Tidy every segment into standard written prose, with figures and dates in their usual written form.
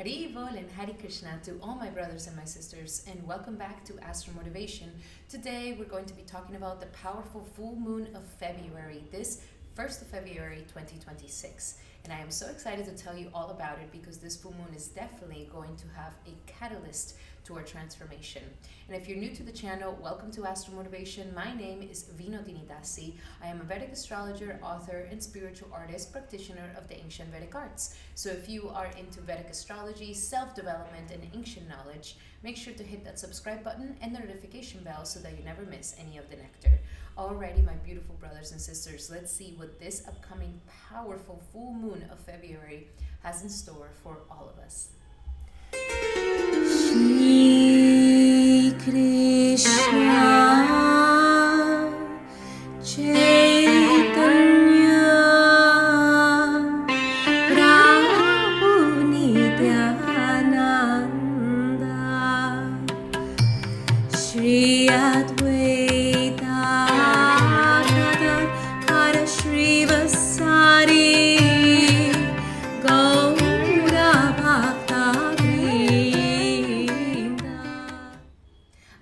Haribol and Hari Krishna to all my brothers and my sisters, and welcome back to Astro Motivation. Today we're going to be talking about the powerful full moon of February, this 1st of February 2026. And I am so excited to tell you all about it because this full moon is definitely going to have a catalyst to our transformation. And if you're new to the channel, welcome to Astro Motivation. My name is Vinodini Dasi. I am a Vedic astrologer, author, and spiritual artist, practitioner of the ancient Vedic arts. So if you are into Vedic astrology, self-development, and ancient knowledge, make sure to hit that subscribe button and the notification bell so that you never miss any of the nectar. Alrighty, my beautiful brothers and sisters, let's see what this upcoming powerful full moon of February has in store for all of us. Shri Krishna Chaitanya Prabhu Nityananda Shri Advaita Gadadhara Shri Vasari Gaura Bhakta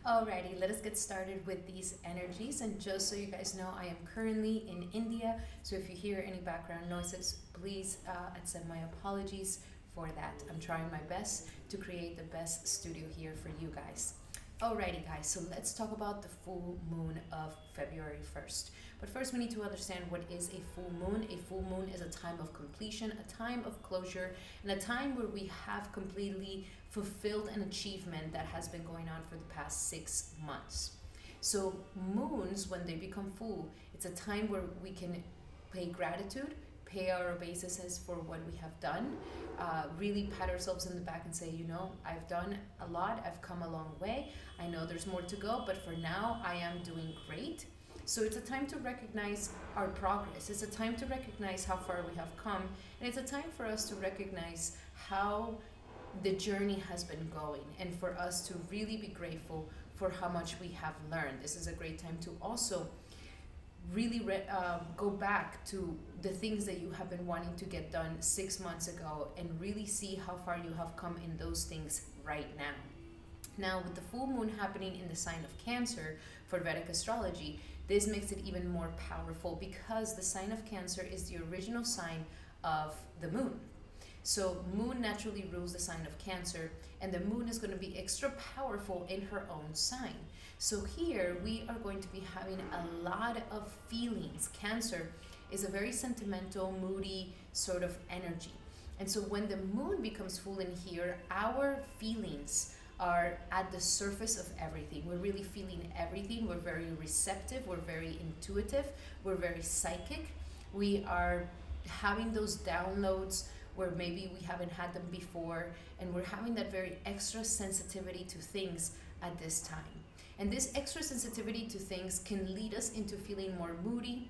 Alrighty, let us get started with these energies. And just so you guys know, I am currently in India. So if you hear any background noises, please accept my apologies for that. I'm trying my best to create the best studio here for you guys. Alrighty guys, so let's talk about the full moon of February 1st. But first we need to understand what is a full moon. A full moon is a time of completion, a time of closure, and a time where we have completely fulfilled an achievement that has been going on for the past 6 months. So moons, when they become full, it's a time where we can pay gratitude, pay our obeisances for what we have done, really pat ourselves in the back and say, you know, I've done a lot, I've come a long way, I know there's more to go, but for now I am doing great. So it's a time to recognize our progress. It's a time to recognize how far we have come, and it's a time for us to recognize how the journey has been going, and for us to really be grateful for how much we have learned. This is a great time to also really go back to the things that you have been wanting to get done 6 months ago and really see how far you have come in those things right now. Now, with the full moon happening in the sign of Cancer for Vedic astrology, this makes it even more powerful because the sign of Cancer is the original sign of the moon. So moon naturally rules the sign of Cancer, and the moon is going to be extra powerful in her own sign. So here we are going to be having a lot of feelings. Cancer is a very sentimental, moody sort of energy. And so when the moon becomes full in here, our feelings are at the surface of everything. We're really feeling everything. We're very receptive. We're very intuitive. We're very psychic. We are having those downloads where maybe we haven't had them before, and we're having that very extra sensitivity to things at this time. And this extra sensitivity to things can lead us into feeling more moody,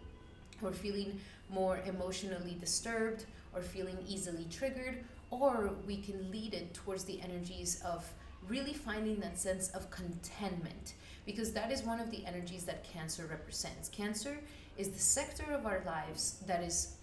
or feeling more emotionally disturbed, or feeling easily triggered, or we can lead it towards the energies of really finding that sense of contentment, because that is one of the energies that Cancer represents. Cancer is the sector of our lives that is,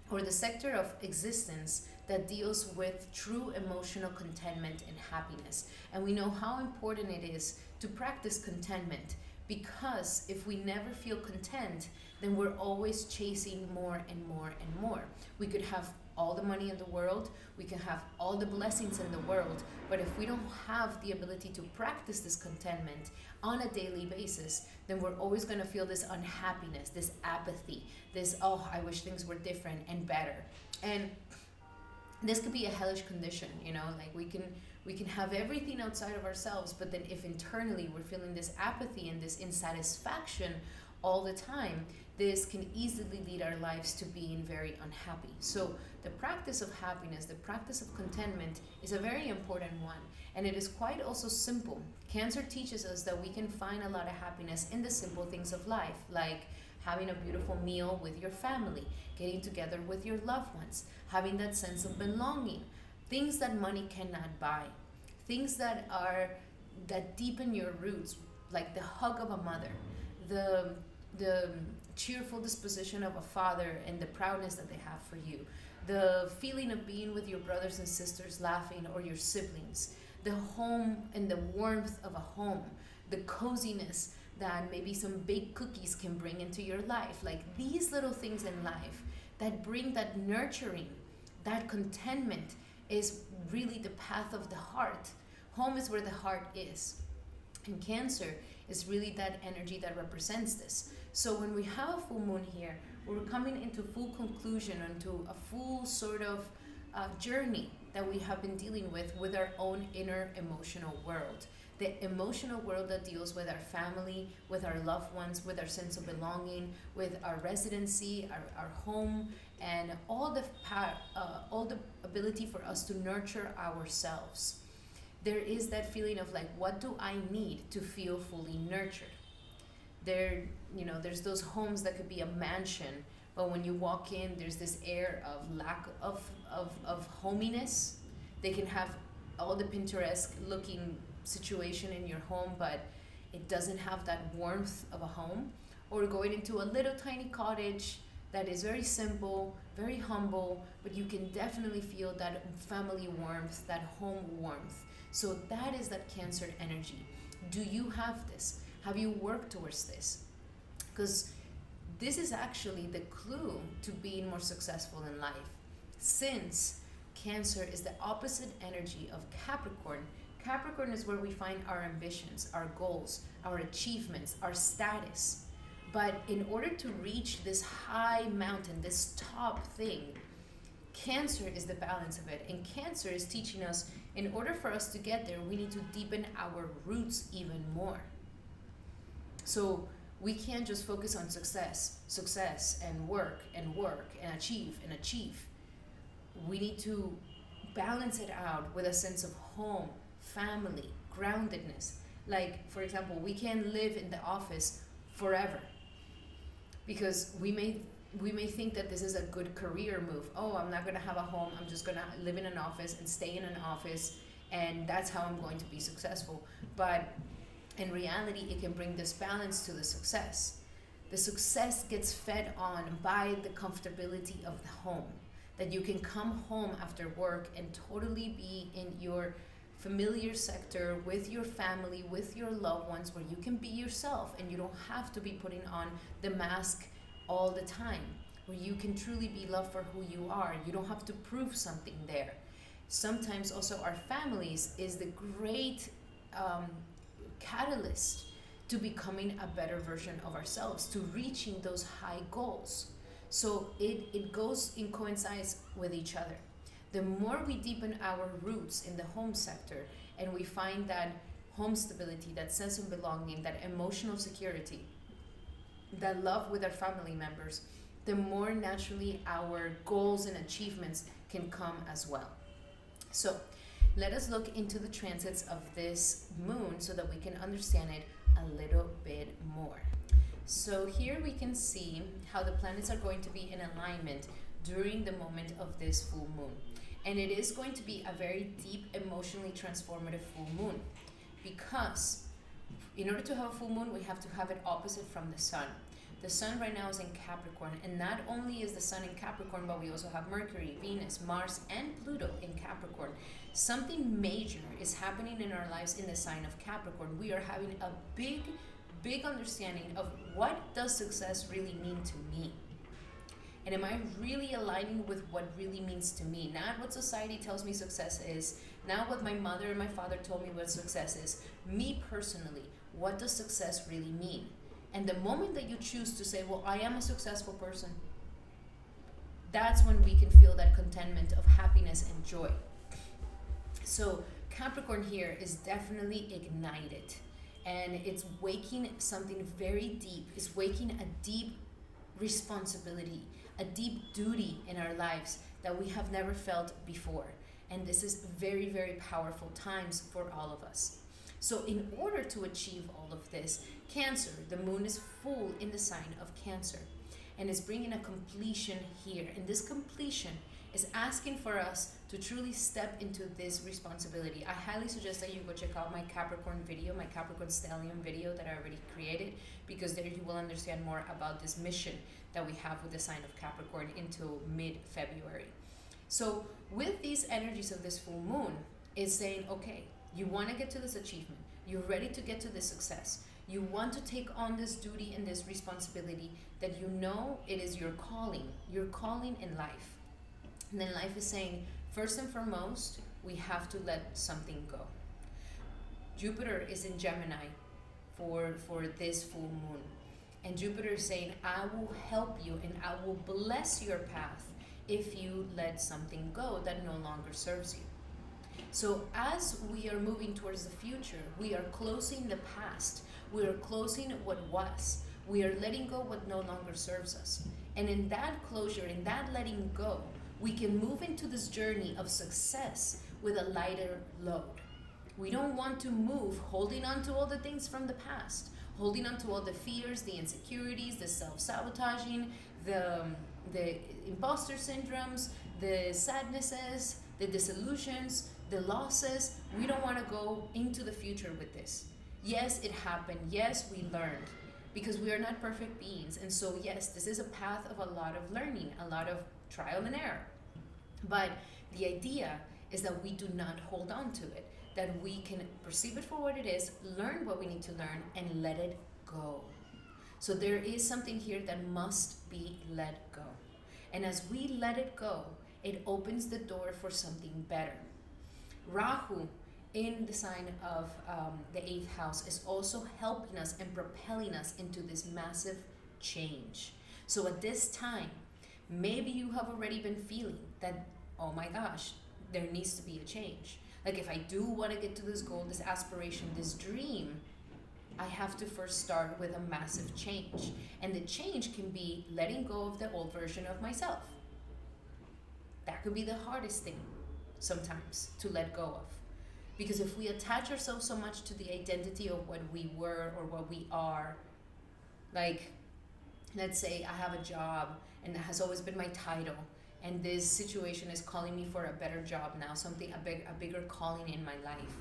or the sector of existence that deals with true emotional contentment and happiness. And we know how important it is to practice contentment, because if we never feel content, then we're always chasing more and more and more. We could have all the money in the world, we can have all the blessings in the world, but if we don't have the ability to practice this contentment on a daily basis, then we're always going to feel this unhappiness, this apathy, this, oh, I wish things were different and better. And this could be a hellish condition, you know, like we can have everything outside of ourselves, but then if internally we're feeling this apathy and this insatisfaction all the time, this can easily lead our lives to being very unhappy. So the practice of happiness, the practice of contentment is a very important one, and it is quite also simple. Cancer teaches us that we can find a lot of happiness in the simple things of life, like having a beautiful meal with your family, getting together with your loved ones, having that sense of belonging, things that money cannot buy, things that deepen your roots, like the hug of a mother, the cheerful disposition of a father and the proudness that they have for you, the feeling of being with your brothers and sisters laughing, or your siblings, the home and the warmth of a home, the coziness that maybe some baked cookies can bring into your life. Like these little things in life that bring that nurturing, that contentment is really the path of the heart. Home is where the heart is. And Cancer is really that energy that represents this. So when we have a full moon here, we're coming into full conclusion, into a full sort of journey that we have been dealing with our own inner emotional world. The emotional world that deals with our family, with our loved ones, with our sense of belonging, with our residency, our home, and all the ability for us to nurture ourselves. There is that feeling of like, what do I need to feel fully nurtured? There's those homes that could be a mansion, but when you walk in, there's this air of lack of hominess. They can have all the Pinterest looking situation in your home, but it doesn't have that warmth of a home. Or going into a little tiny cottage that is very simple, very humble, but you can definitely feel that family warmth, that home warmth. So that is that Cancer energy. Do you have this? Have you worked towards this? Because this is actually the clue to being more successful in life. Since Cancer is the opposite energy of Capricorn, Capricorn is where we find our ambitions, our goals, our achievements, our status. But in order to reach this high mountain, this top thing, Cancer is the balance of it. And Cancer is teaching us, in order for us to get there, we need to deepen our roots even more. So we can't just focus on success, and work, and achieve. We need to balance it out with a sense of home, family, groundedness. Like, for example, we can't live in the office forever, because we may think that this is a good career move. Oh, I'm not going to have a home. I'm just going to live in an office and stay in an office, and that's how I'm going to be successful. But in reality, it can bring this balance to the success. The success gets fed on by the comfortability of the home. That you can come home after work and totally be in your familiar sector with your family, with your loved ones, where you can be yourself and you don't have to be putting on the mask all the time, where you can truly be loved for who you are. You don't have to prove something there. Sometimes also our families is the great catalyst to becoming a better version of ourselves, to reaching those high goals. So it goes in coincides with each other. The more we deepen our roots in the home sector and we find that home stability, that sense of belonging, that emotional security, that love with our family members, the more naturally our goals and achievements can come as well. So let us look into the transits of this moon so that we can understand it a little bit more. So here we can see how the planets are going to be in alignment during the moment of this full moon. And it is going to be a very deep, emotionally transformative full moon, because in order to have a full moon, we have to have it opposite from the sun. The sun right now is in Capricorn, and not only is the sun in Capricorn, but we also have Mercury, Venus, Mars, and Pluto in Capricorn. Something major is happening in our lives in the sign of Capricorn. We are having a big understanding of what does success really mean to me. And am I really aligning with what really means to me? Not what society tells me success is, not what my mother and my father told me what success is. Me personally, what does success really mean? And the moment that you choose to say, well, I am a successful person, that's when we can feel that contentment of happiness and joy. So Capricorn here is definitely ignited, and it's waking something very deep. It's waking a deep responsibility, a deep duty in our lives that we have never felt before. And this is very, very powerful times for all of us. So in order to achieve all of this, Cancer, the moon is full in the sign of Cancer, and is bringing a completion here. And this completion is asking for us to truly step into this responsibility. I highly suggest that you go check out my Capricorn video, my Capricorn Stallion video that I already created, because there you will understand more about this mission that we have with the sign of Capricorn until mid-February. So with these energies of this full moon, it's saying, okay, you want to get to this achievement. You're ready to get to this success. You want to take on this duty and this responsibility that you know it is your calling in life. And then life is saying, first and foremost, we have to let something go. Jupiter is in Gemini for this full moon. And Jupiter is saying, I will help you and I will bless your path if you let something go that no longer serves you. So as we are moving towards the future, we are closing the past. We are closing what was. We are letting go what no longer serves us. And in that closure, in that letting go, we can move into this journey of success with a lighter load. We don't want to move holding on to all the things from the past, holding on to all the fears, the insecurities, the self-sabotaging, the imposter syndromes, the sadnesses, the disillusions, the losses. We don't want to go into the future with this. Yes, it happened. Yes, we learned, because we are not perfect beings. And so, yes, this is a path of a lot of learning, a lot of trial and error. But the idea is that we do not hold on to it, that we can perceive it for what it is, learn what we need to learn, and let it go. So there is something here that must be let go. And as we let it go, it opens the door for something better. Rahu in the sign of the 8th house is also helping us and propelling us into this massive change. So at this time, maybe you have already been feeling that, oh my gosh, there needs to be a change. Like, if I do want to get to this goal, this aspiration, this dream, I have to first start with a massive change. And the change can be letting go of the old version of myself. That could be the hardest thing sometimes to let go of. Because if we attach ourselves so much to the identity of what we were or what we are, like, let's say I have a job and that has always been my title, and this situation is calling me for a better job now, a bigger calling in my life.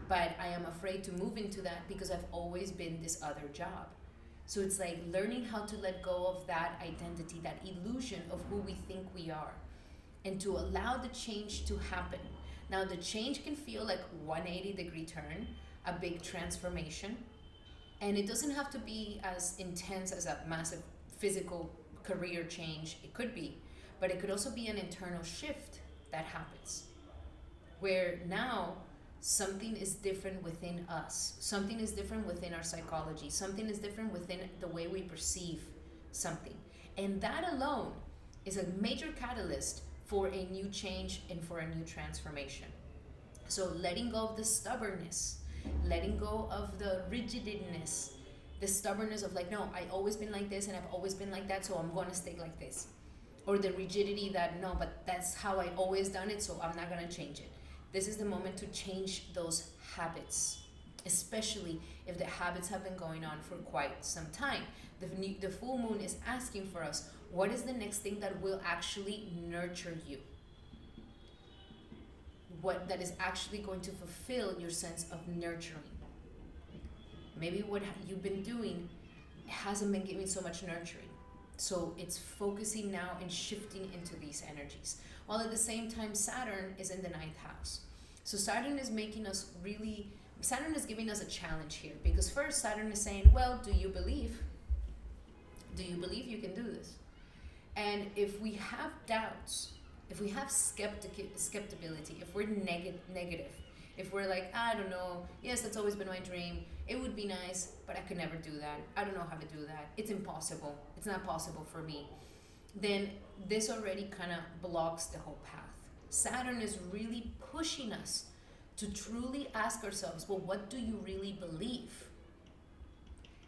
But I am afraid to move into that because I've always been this other job. So it's like learning how to let go of that identity, that illusion of who we think we are, and to allow the change to happen. Now, the change can feel like 180-degree turn, a big transformation, and it doesn't have to be as intense as a massive physical career change. It could be, but it could also be an internal shift that happens, where now something is different within us. Something is different within our psychology. Something is different within the way we perceive something. And that alone is a major catalyst for a new change and for a new transformation. So letting go of the stubbornness, letting go of the rigidness, the stubbornness of like, no, I've always been like this and I've always been like that, so I'm going to stay like this. Or the rigidity that, no, but that's how I always done it, so I'm not going to change it. This is the moment to change those habits, especially if the habits have been going on for quite some time. The full moon is asking for us, what is the next thing that will actually nurture you? What that is actually going to fulfill your sense of nurturing? Maybe what you've been doing hasn't been giving so much nurturing. So it's focusing now and shifting into these energies. While at the same time, Saturn is in the 9th house. So Saturn is giving us a challenge here, because first Saturn is saying, well, do you believe? Do you believe you can do this? And if we have doubts, if we have skeptibility, if we're negative, if we're like, I don't know, yes, that's always been my dream, it would be nice, but I could never do that. I don't know how to do that. It's impossible. It's not possible for me. Then this already kind of blocks the whole path. Saturn is really pushing us to truly ask ourselves, well, what do you really believe?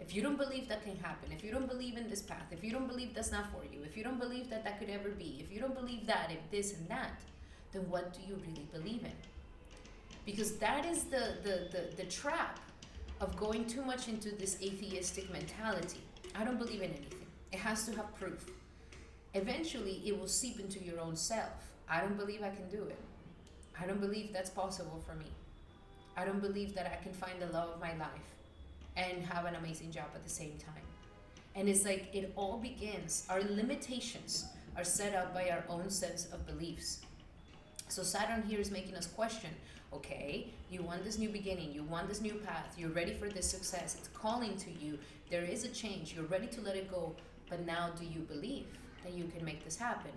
If you don't believe that can happen, if you don't believe in this path, if you don't believe that's not for you, if you don't believe that that could ever be, if you don't believe that, if this and that, then what do you really believe in? Because that is the trap of going too much into this atheistic mentality. I don't believe in anything. It has to have proof. Eventually, it will seep into your own self. I don't believe I can do it. I don't believe that's possible for me. I don't believe that I can find the love of my life and have an amazing job at the same time. And it's like it all begins. Our limitations are set up by our own sense of beliefs. So Saturn here is making us question, okay, you want this new beginning, you want this new path, you're ready for this success, it's calling to you, there is a change, you're ready to let it go, but now do you believe that you can make this happen?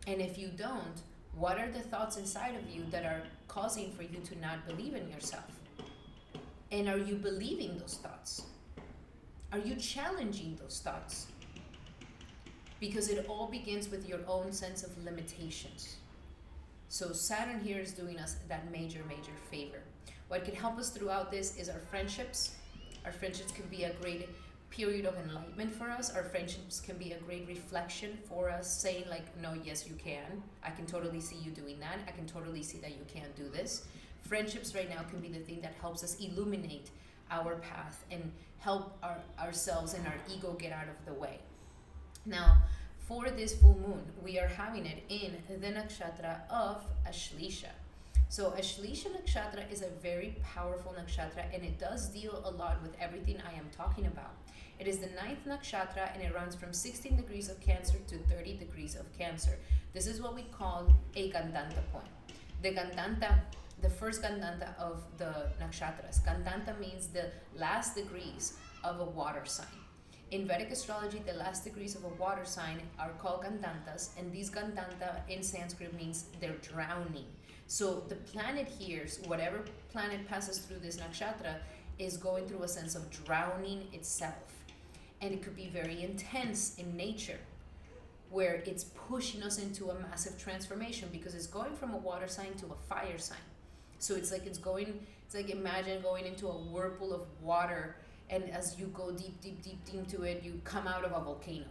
And if you don't, what are the thoughts inside of you that are causing for you to not believe in yourself? And are you believing those thoughts? Are you challenging those thoughts? Because it all begins with your own sense of limitations. So Saturn here is doing us that major, major favor. What can help us throughout this is our friendships. Our friendships can be a great period of enlightenment for us. Our friendships can be a great reflection for us, saying like, no, yes, you can. I can totally see you doing that. I can totally see that you can do this. Friendships right now can be the thing that helps us illuminate our path and help ourselves and our ego get out of the way. Now, for this full moon, we are having it in the nakshatra of Ashlesha. So Ashlesha Nakshatra is a very powerful nakshatra, and it does deal a lot with everything I am talking about. It is the 9th nakshatra, and it runs from 16 degrees of Cancer to 30 degrees of Cancer. This is what we call a Gandanta point. The first Gandanta of the nakshatras. Gandanta means the last degrees of a water sign. In Vedic astrology, the last degrees of a water sign are called Gandantas, and these Gandanta in Sanskrit means they're drowning. So the planet here, whatever planet passes through this nakshatra, is going through a sense of drowning itself. And it could be very intense in nature, where it's pushing us into a massive transformation because it's going from a water sign to a fire sign. So it's like imagine going into a whirlpool of water, and as you go deep, deep, deep, deep into it, you come out of a volcano.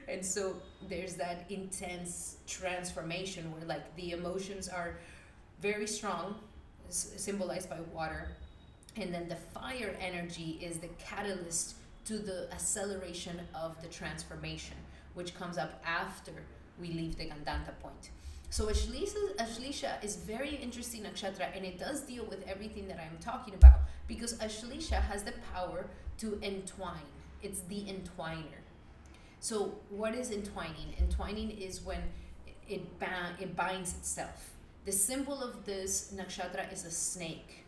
And so there's that intense transformation where like the emotions are very strong, symbolized by water, and then the fire energy is the catalyst to the acceleration of the transformation, which comes up after we leave the Gandanta point. So Ashlesha is very interesting nakshatra, and it does deal with everything that I'm talking about because Ashlesha has the power to entwine. It's the entwiner. So what is entwining? Entwining is when it binds itself. The symbol of this nakshatra is a snake.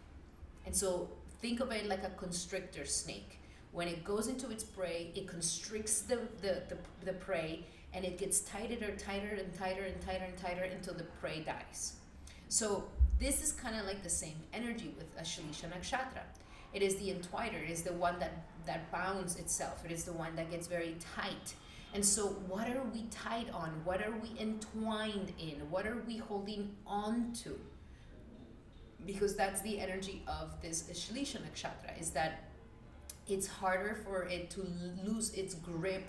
And so think of it like a constrictor snake. When it goes into its prey, it constricts the prey, and it gets tighter and tighter and tighter and tighter and tighter until the prey dies. So this is kind of like the same energy with Ashlesha Nakshatra. It is the entwiner, it is the one that bounds itself, it is the one that gets very tight. And so what are we tied on? What are we entwined in? What are we holding on to? Because that's the energy of this Ashlesha Nakshatra, is that it's harder for it to lose its grip.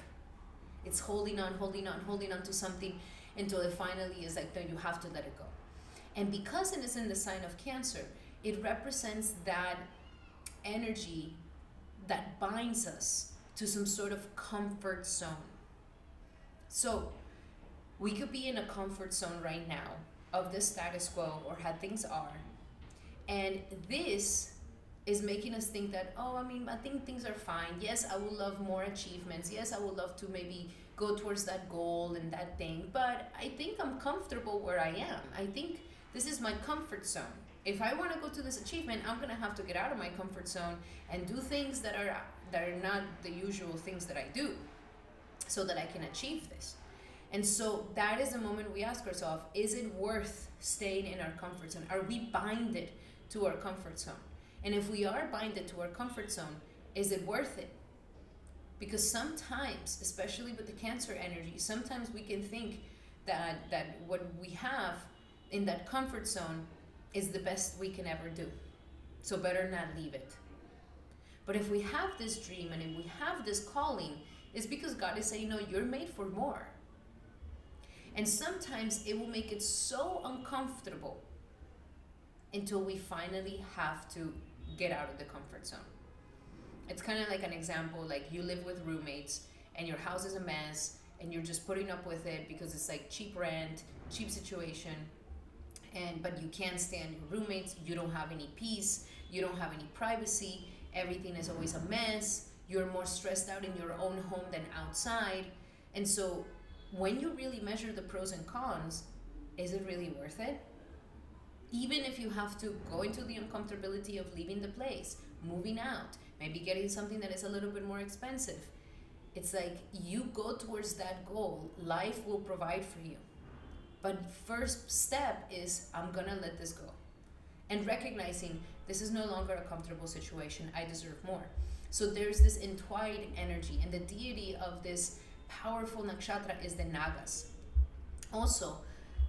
It's holding on to something until it finally is like, no, you have to let it go. And because it is in the sign of Cancer, it represents that energy that binds us to some sort of comfort zone. So we could be in a comfort zone right now of the status quo or how things are. And this is making us think that, I think things are fine. Yes, I would love more achievements. Yes, I would love to maybe go towards that goal and that thing. But I think I'm comfortable where I am. I think this is my comfort zone. If I want to go to this achievement, I'm going to have to get out of my comfort zone and do things that are not the usual things that I do so that I can achieve this. And so that is the moment we ask ourselves, is it worth staying in our comfort zone? Are we binded to our comfort zone? And if we are binded to our comfort zone, is it worth it? Because sometimes, especially with the Cancer energy, sometimes we can think that what we have in that comfort zone is the best we can ever do. So better not leave it. But if we have this dream and if we have this calling, it's because God is saying, no, you're made for more. And sometimes it will make it so uncomfortable until we finally have to get out of the comfort zone. It's kind of like an example, like you live with roommates and your house is a mess and you're just putting up with it because it's like cheap rent, cheap situation, but you can't stand your roommates, you don't have any peace, you don't have any privacy, everything is always a mess, you're more stressed out in your own home than outside. And so when you really measure the pros and cons, is it really worth it? Even if you have to go into the uncomfortability of leaving the place, moving out, maybe getting something that is a little bit more expensive, it's like you go towards that goal, life will provide for you. But first step is, I'm gonna let this go. And recognizing this is no longer a comfortable situation, I deserve more. So there's this entwined energy, and the deity of this powerful nakshatra is the Nagas. Also,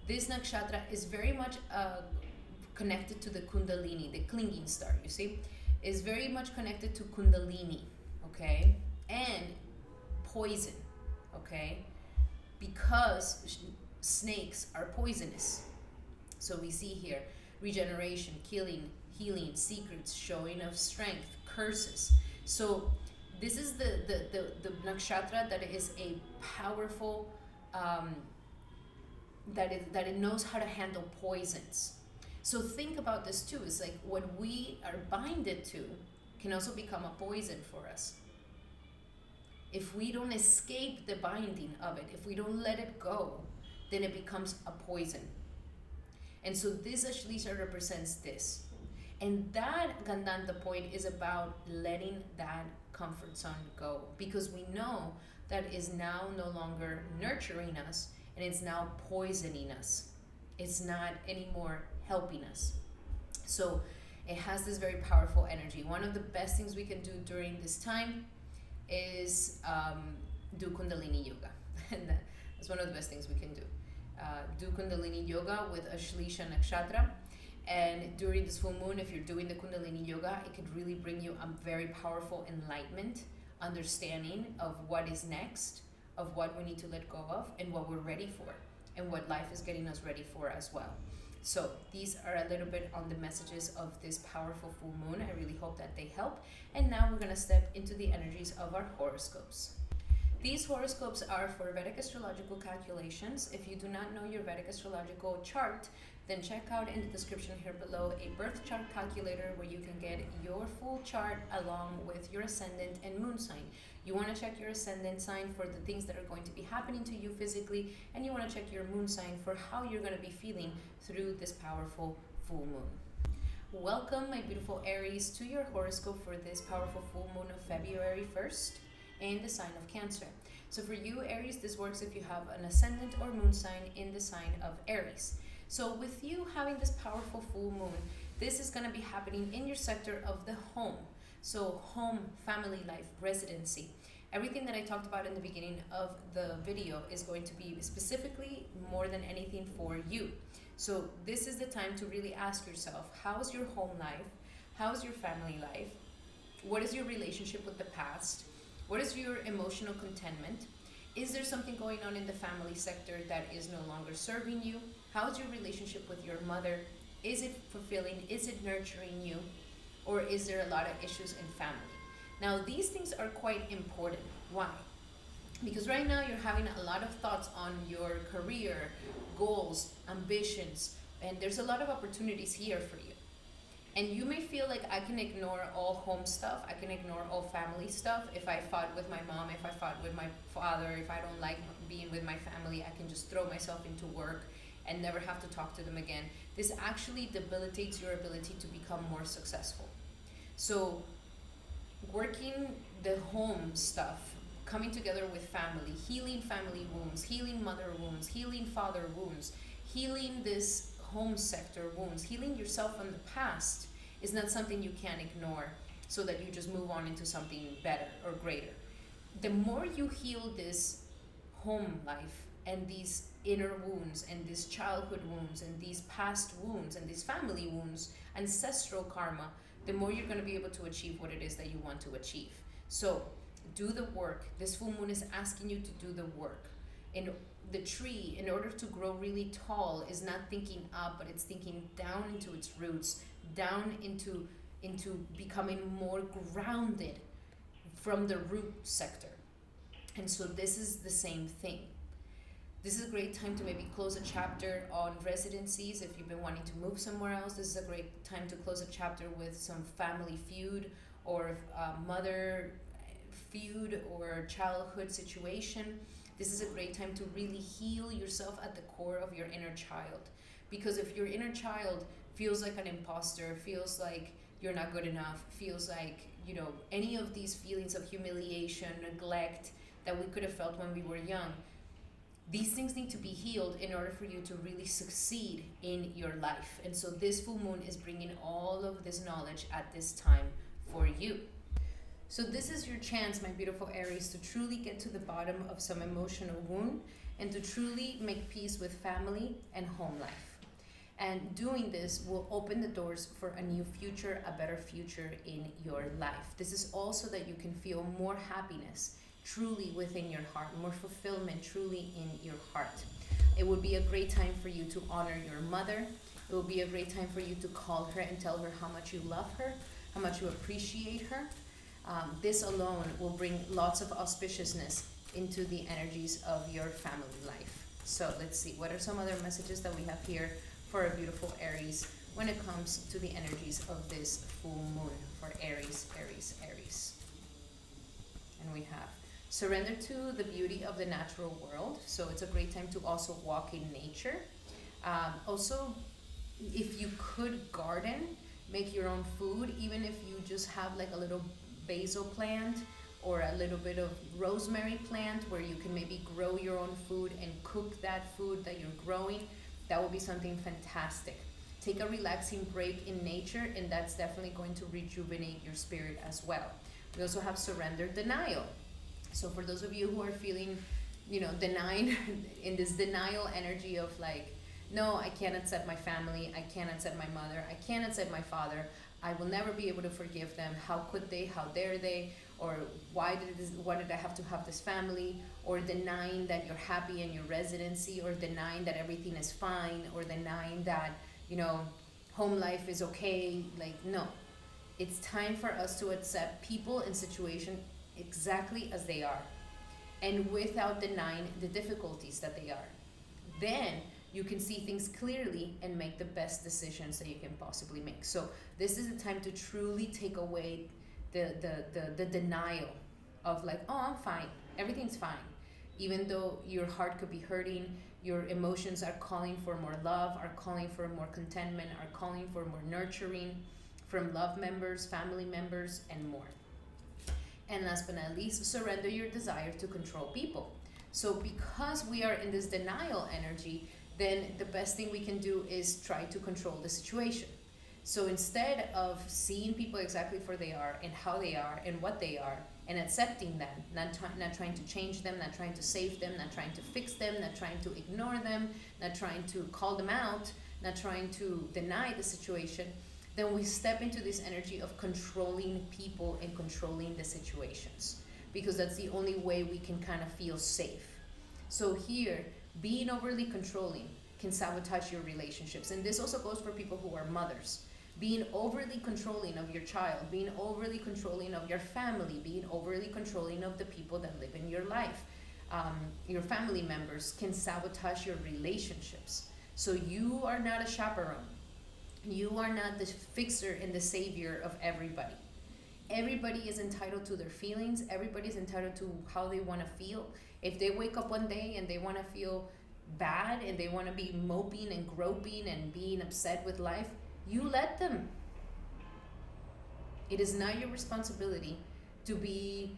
this nakshatra is very much connected to the Kundalini, the clinging star, you see? Is very much connected to Kundalini, okay? And poison, okay? Because snakes are poisonous. So we see here regeneration, killing, healing, secrets, showing of strength, curses. So this is the nakshatra that is a powerful, that it knows how to handle poisons. So think about this too. It's like what we are binded to can also become a poison for us. If we don't escape the binding of it, if we don't let it go, then it becomes a poison. And so this Ashlesha represents this. And that Gandanta point is about letting that comfort zone go, because we know that is now no longer nurturing us, and it's now poisoning us. It's not anymore helping us. So it has this very powerful energy. One of the best things we can do during this time is do Kundalini yoga. And that's one of the best things we can do. Do Kundalini yoga with Ashlesha Nakshatra. And during this full moon, if you're doing the Kundalini yoga, it could really bring you a very powerful enlightenment, understanding of what is next, of what we need to let go of, and what we're ready for, and what life is getting us ready for as well. So these are a little bit on the messages of this powerful full moon. I really hope that they help. And now we're going to step into the energies of our horoscopes. These horoscopes are for Vedic astrological calculations. If you do not know your Vedic astrological chart, then check out in the description here below a birth chart calculator where you can get your full chart along with your ascendant and moon sign. You want to check your ascendant sign for the things that are going to be happening to you physically, and you want to check your moon sign for how you're going to be feeling through this powerful full moon. Welcome, my beautiful Aries, to your horoscope for this powerful full moon of February 1st in the sign of Cancer. So for you, Aries, this works if you have an ascendant or moon sign in the sign of Aries. So with you having this powerful full moon, this is going to be happening in your sector of the home. So home, family life, residency. Everything that I talked about in the beginning of the video is going to be specifically more than anything for you. So this is the time to really ask yourself, how's your home life? How's your family life? What is your relationship with the past? What is your emotional contentment? Is there something going on in the family sector that is no longer serving you? How's your relationship with your mother? Is it fulfilling? Is it nurturing you? Or is there a lot of issues in family? Now, these things are quite important. Why? Because right now you're having a lot of thoughts on your career, goals, ambitions, and there's a lot of opportunities here for you. And you may feel like I can ignore all home stuff, I can ignore all family stuff. If I fought with my mom, if I fought with my father, if I don't like being with my family, I can just throw myself into work and never have to talk to them again. This actually debilitates your ability to become more successful. So working the home stuff, coming together with family, healing family wounds, healing mother wounds, healing father wounds, healing this home sector wounds, healing yourself from the past is not something you can ignore so that you just move on into something better or greater. The more you heal this home life and these inner wounds and these childhood wounds and these past wounds and these family wounds, ancestral karma, the more you're going to be able to achieve what it is that you want to achieve. So do the work. This full moon is asking you to do the work. And the tree, in order to grow really tall, is not thinking up, but it's thinking down into its roots, down into becoming more grounded from the root sector. And so this is the same thing. This is a great time to maybe close a chapter on residencies. If you've been wanting to move somewhere else, this is a great time to close a chapter with some family feud or mother feud or childhood situation. This is a great time to really heal yourself at the core of your inner child. Because if your inner child feels like an imposter, feels like you're not good enough, feels like, any of these feelings of humiliation, neglect that we could have felt when we were young, these things need to be healed in order for you to really succeed in your life. And so this full moon is bringing all of this knowledge at this time for you. So this is your chance, my beautiful Aries, to truly get to the bottom of some emotional wound and to truly make peace with family and home life. And doing this will open the doors for a new future, a better future in your life. This is also that you can feel more happiness truly within your heart, more fulfillment truly in your heart. It would be a great time for you to honor your mother. It will be a great time for you to call her and tell her how much you love her, how much you appreciate her. This alone will bring lots of auspiciousness into the energies of your family life. So let's see, what are some other messages that we have here for a beautiful Aries when it comes to the energies of this full moon for Aries, Aries, Aries. And we have surrender to the beauty of the natural world. So it's a great time to also walk in nature. Also, if you could garden, make your own food, even if you just have like a little basil plant or a little bit of rosemary plant where you can maybe grow your own food and cook that food that you're growing, that will be something fantastic. Take a relaxing break in nature, and that's definitely going to rejuvenate your spirit as well. We also have surrender denial. So for those of you who are feeling, denying in this denial energy of like, no, I can't accept my family, I can't accept my mother, I can't accept my father, I will never be able to forgive them, how could they, how dare they, or why did I have to have this family, or denying that you're happy in your residency, or denying that everything is fine, or denying that, home life is okay. Like, no. It's time for us to accept people and situations exactly as they are, and without denying the difficulties that they are. Then you can see things clearly and make the best decisions that you can possibly make. So this is the time to truly take away the denial of like, oh, I'm fine, everything's fine. Even though your heart could be hurting, your emotions are calling for more love, are calling for more contentment, are calling for more nurturing from love members, family members, and more. And last but not least, surrender your desire to control people. So because we are in this denial energy, then the best thing we can do is try to control the situation. So instead of seeing people exactly for they are and how they are and what they are and accepting them, not trying to change them, not trying to save them, not trying to fix them, not trying to ignore them, not trying to call them out, not trying to deny the situation, then we step into this energy of controlling people and controlling the situations, because that's the only way we can kind of feel safe. So here, being overly controlling can sabotage your relationships. And this also goes for people who are mothers. Being overly controlling of your child, being overly controlling of your family, being overly controlling of the people that live in your life, your family members, can sabotage your relationships. So you are not a chaperone. You are not the fixer and the savior of everybody. Everybody is entitled to their feelings. Everybody is entitled to how they want to feel. If they wake up one day and they want to feel bad and they want to be moping and groping and being upset with life, you let them. It is not your responsibility to be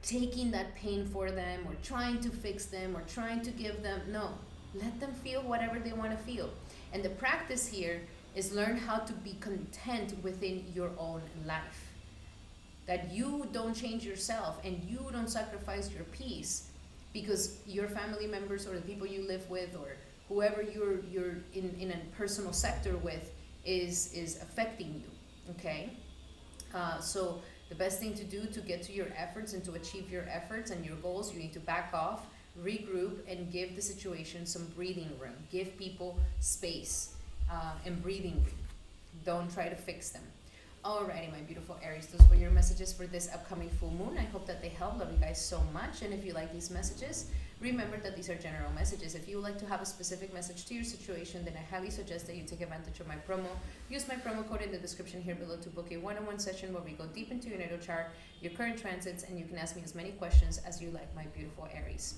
taking that pain for them or trying to fix them or trying to give them. No, let them feel whatever they want to feel. And the practice here is learn how to be content within your own life. That you don't change yourself and you don't sacrifice your peace because your family members or the people you live with or whoever you're in a personal sector with is affecting you, okay? So the best thing to do to get to your efforts and to achieve your efforts and your goals, you need to back off, regroup, and give the situation some breathing room. Give people space and breathing room. Don't try to fix them. Alrighty, my beautiful Aries, those were your messages for this upcoming full moon. I hope that they help. Love you guys so much. And if you like these messages, Remember that these are general messages. If you would like to have a specific message to your situation, then I highly suggest that you take advantage of my promo. Use my promo code in the description here below to book a one-on-one session where we go deep into your natal chart, your current transits, and you can ask me as many questions as you like, my beautiful Aries.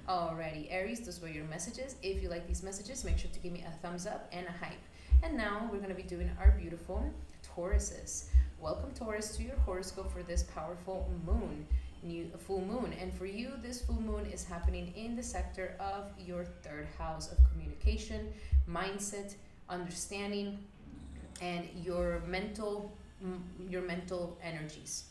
Alrighty, Aries, those were your messages. If you like these messages, make sure to give me a thumbs up and a hype. And now we're going to be doing our beautiful Tauruses. Welcome, Taurus, to your horoscope for this powerful full moon. And for you, this full moon is happening in the sector of your third house of communication, mindset, understanding, and your mental energies.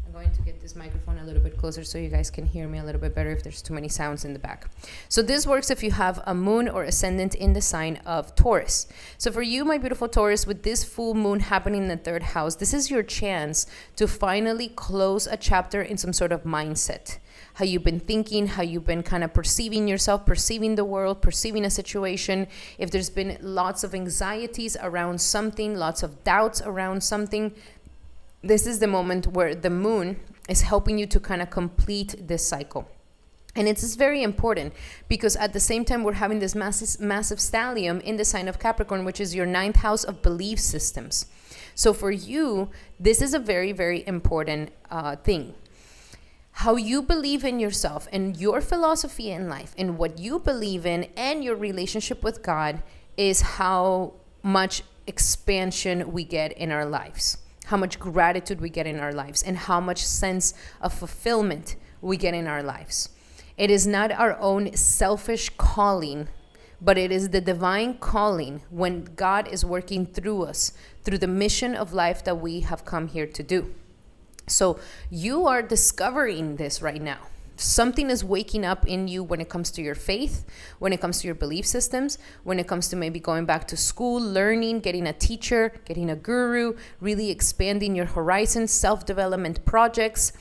I'm going to get this microphone a little bit closer so you guys can hear me a little bit better if there's too many sounds in the back. So this works if you have a moon or ascendant in the sign of Taurus. So for you, my beautiful Taurus, with this full moon happening in the third house, this is your chance to finally close a chapter in some sort of mindset. How you've been thinking, how you've been kind of perceiving yourself, perceiving the world, perceiving a situation. If there's been lots of anxieties around something, lots of doubts around something, this is the moment where the moon is helping you to kind of complete this cycle. And it's very important because at the same time, we're having this massive stellium in the sign of Capricorn, which is your 9th house of belief systems. So for you, this is a very, very important thing. How you believe in yourself and your philosophy in life and what you believe in and your relationship with God is how much expansion we get in our lives, how much gratitude we get in our lives, and how much sense of fulfillment we get in our lives. It is not our own selfish calling, but it is the divine calling when God is working through us, through the mission of life that we have come here to do. So you are discovering this right now. Something is waking up in you when it comes to your faith, when it comes to your belief systems, when it comes to maybe going back to school, learning, getting a teacher, getting a guru, really expanding your horizons, self-development projects,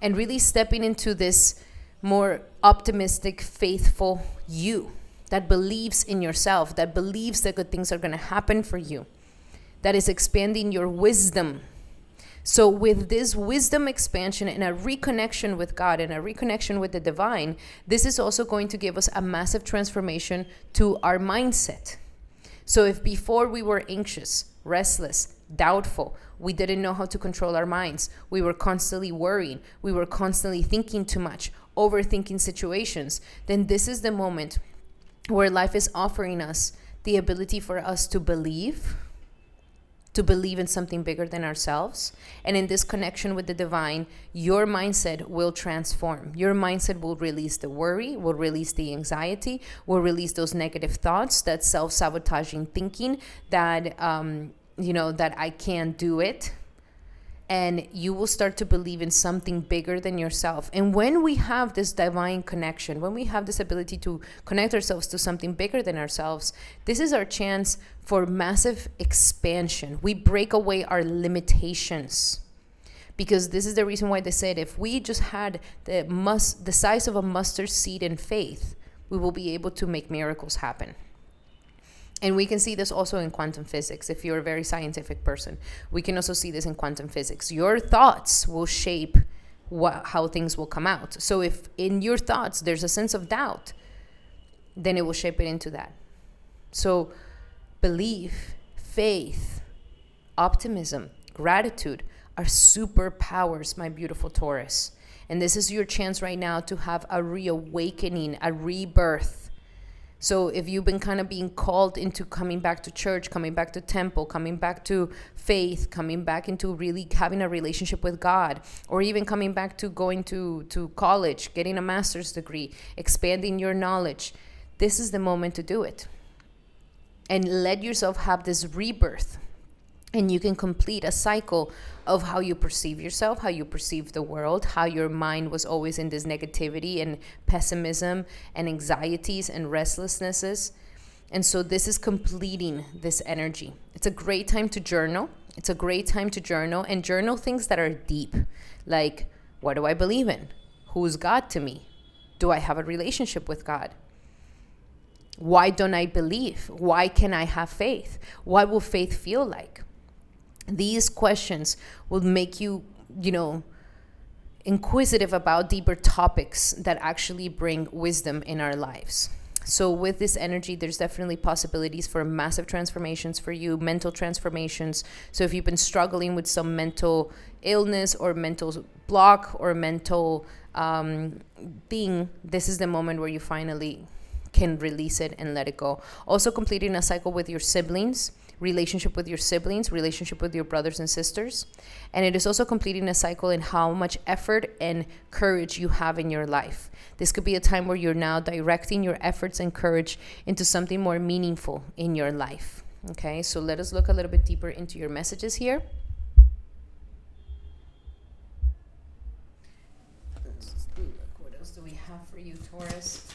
and really stepping into this more optimistic, faithful you that believes in yourself, that believes that good things are going to happen for you, that is expanding your wisdom. So with this wisdom expansion and a reconnection with God and a reconnection with the divine, this is also going to give us a massive transformation to our mindset. So if before we were anxious, restless, doubtful, we didn't know how to control our minds, we were constantly worrying, we were constantly thinking too much, overthinking situations, then this is the moment where life is offering us the ability for us to believe in something bigger than ourselves. And in this connection with the divine, your mindset will transform. Your mindset will release the worry, will release the anxiety, will release those negative thoughts, that self-sabotaging thinking, that, that I can't do it. And you will start to believe in something bigger than yourself. And when we have this divine connection, when we have this ability to connect ourselves to something bigger than ourselves, this is our chance for massive expansion. We break away our limitations. Because this is the reason why they said if we just had the size of a mustard seed in faith, we will be able to make miracles happen. And we can see this also in quantum physics. If you're a very scientific person, we can also see this in quantum physics. Your thoughts will shape how things will come out. So if in your thoughts there's a sense of doubt, then it will shape it into that. So belief, faith, optimism, gratitude are superpowers, my beautiful Taurus. And this is your chance right now to have a reawakening, a rebirth. So if you've been kind of being called into coming back to church, coming back to temple, coming back to faith, coming back into really having a relationship with God, or even coming back to going to college, getting a master's degree, expanding your knowledge, this is the moment to do it. And let yourself have this rebirth. And you can complete a cycle of how you perceive yourself, how you perceive the world, how your mind was always in this negativity and pessimism and anxieties and restlessnesses. And so this is completing this energy. It's a great time to journal. It's a great time to journal and journal things that are deep. Like, what do I believe in? Who's God to me? Do I have a relationship with God? Why don't I believe? Why can I have faith? What will faith feel like? These questions will make you, inquisitive about deeper topics that actually bring wisdom in our lives. So with this energy, there's definitely possibilities for massive transformations for you, mental transformations. So if you've been struggling with some mental illness or mental block or mental thing, this is the moment where you finally can release it and let it go. Also completing a cycle with your siblings, relationship with your siblings, relationship with your brothers and sisters. And it is also completing a cycle in how much effort and courage you have in your life. This could be a time where you're now directing your efforts and courage into something more meaningful in your life. Okay, so let us look a little bit deeper into your messages here. What else do we have for you, Taurus?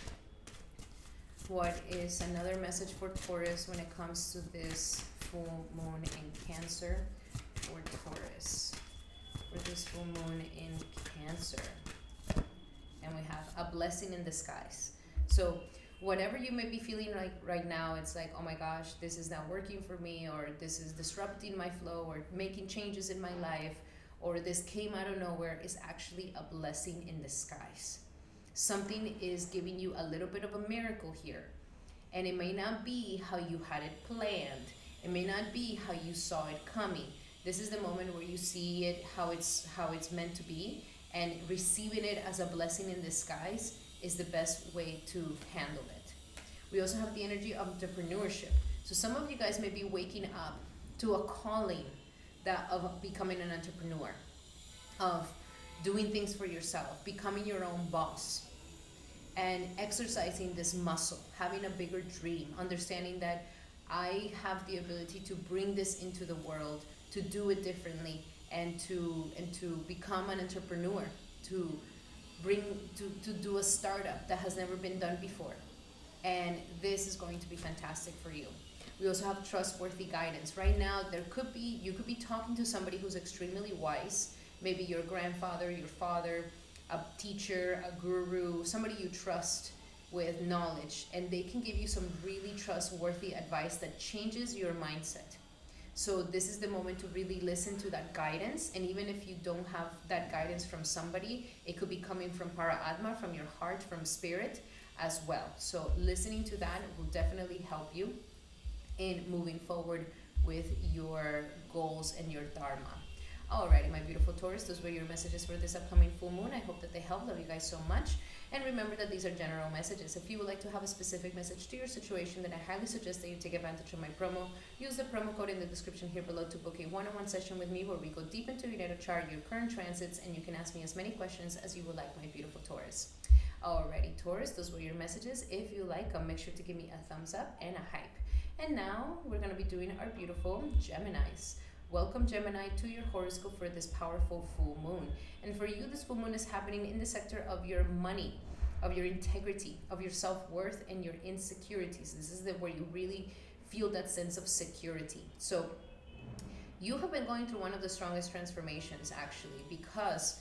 What is another message for Taurus when it comes to this full moon in Cancer for Taurus? For this full moon in Cancer. And we have a blessing in disguise. So whatever you may be feeling like right now, it's like, oh my gosh, this is not working for me, or this is disrupting my flow, or making changes in my life, or this came out of nowhere, is actually a blessing in disguise. Something is giving you a little bit of a miracle here. And it may not be how you had it planned. It may not be how you saw it coming. This is the moment where you see it how it's meant to be, and receiving it as a blessing in disguise is the best way to handle it. We also have the energy of entrepreneurship. So some of you guys may be waking up to a calling that of becoming an entrepreneur, of doing things for yourself, becoming your own boss, and exercising this muscle, having a bigger dream, understanding that I have the ability to bring this into the world, to do it differently, and to become an entrepreneur, to do a startup that has never been done before. And this is going to be fantastic for you. We also have trustworthy guidance. Right now, you could be talking to somebody who's extremely wise, maybe your grandfather, your father, a teacher, a guru, somebody you trust with knowledge, and they can give you some really trustworthy advice that changes your mindset. So this is the moment to really listen to that guidance. And even if you don't have that guidance from somebody, it could be coming from Para-Atma, from your heart, from spirit as well. So listening to that will definitely help you in moving forward with your goals and your dharma. Alrighty, my beautiful Taurus, those were your messages for this upcoming full moon. I hope that they help. Love you guys so much. And remember that these are general messages. If you would like to have a specific message to your situation, then I highly suggest that you take advantage of my promo. Use the promo code in the description here below to book a one-on-one session with me where we go deep into your natal chart, your current transits, and you can ask me as many questions as you would like, my beautiful Taurus. Alrighty, Taurus, those were your messages. If you like them, make sure to give me a thumbs up and a hype. And now we're going to be doing our beautiful Geminis. Welcome, Gemini, to your horoscope for this powerful full moon. And for you, this full moon is happening in the sector of your money, of your integrity, of your self-worth, and your insecurities. This is where you really feel that sense of security. So you have been going through one of the strongest transformations, actually, because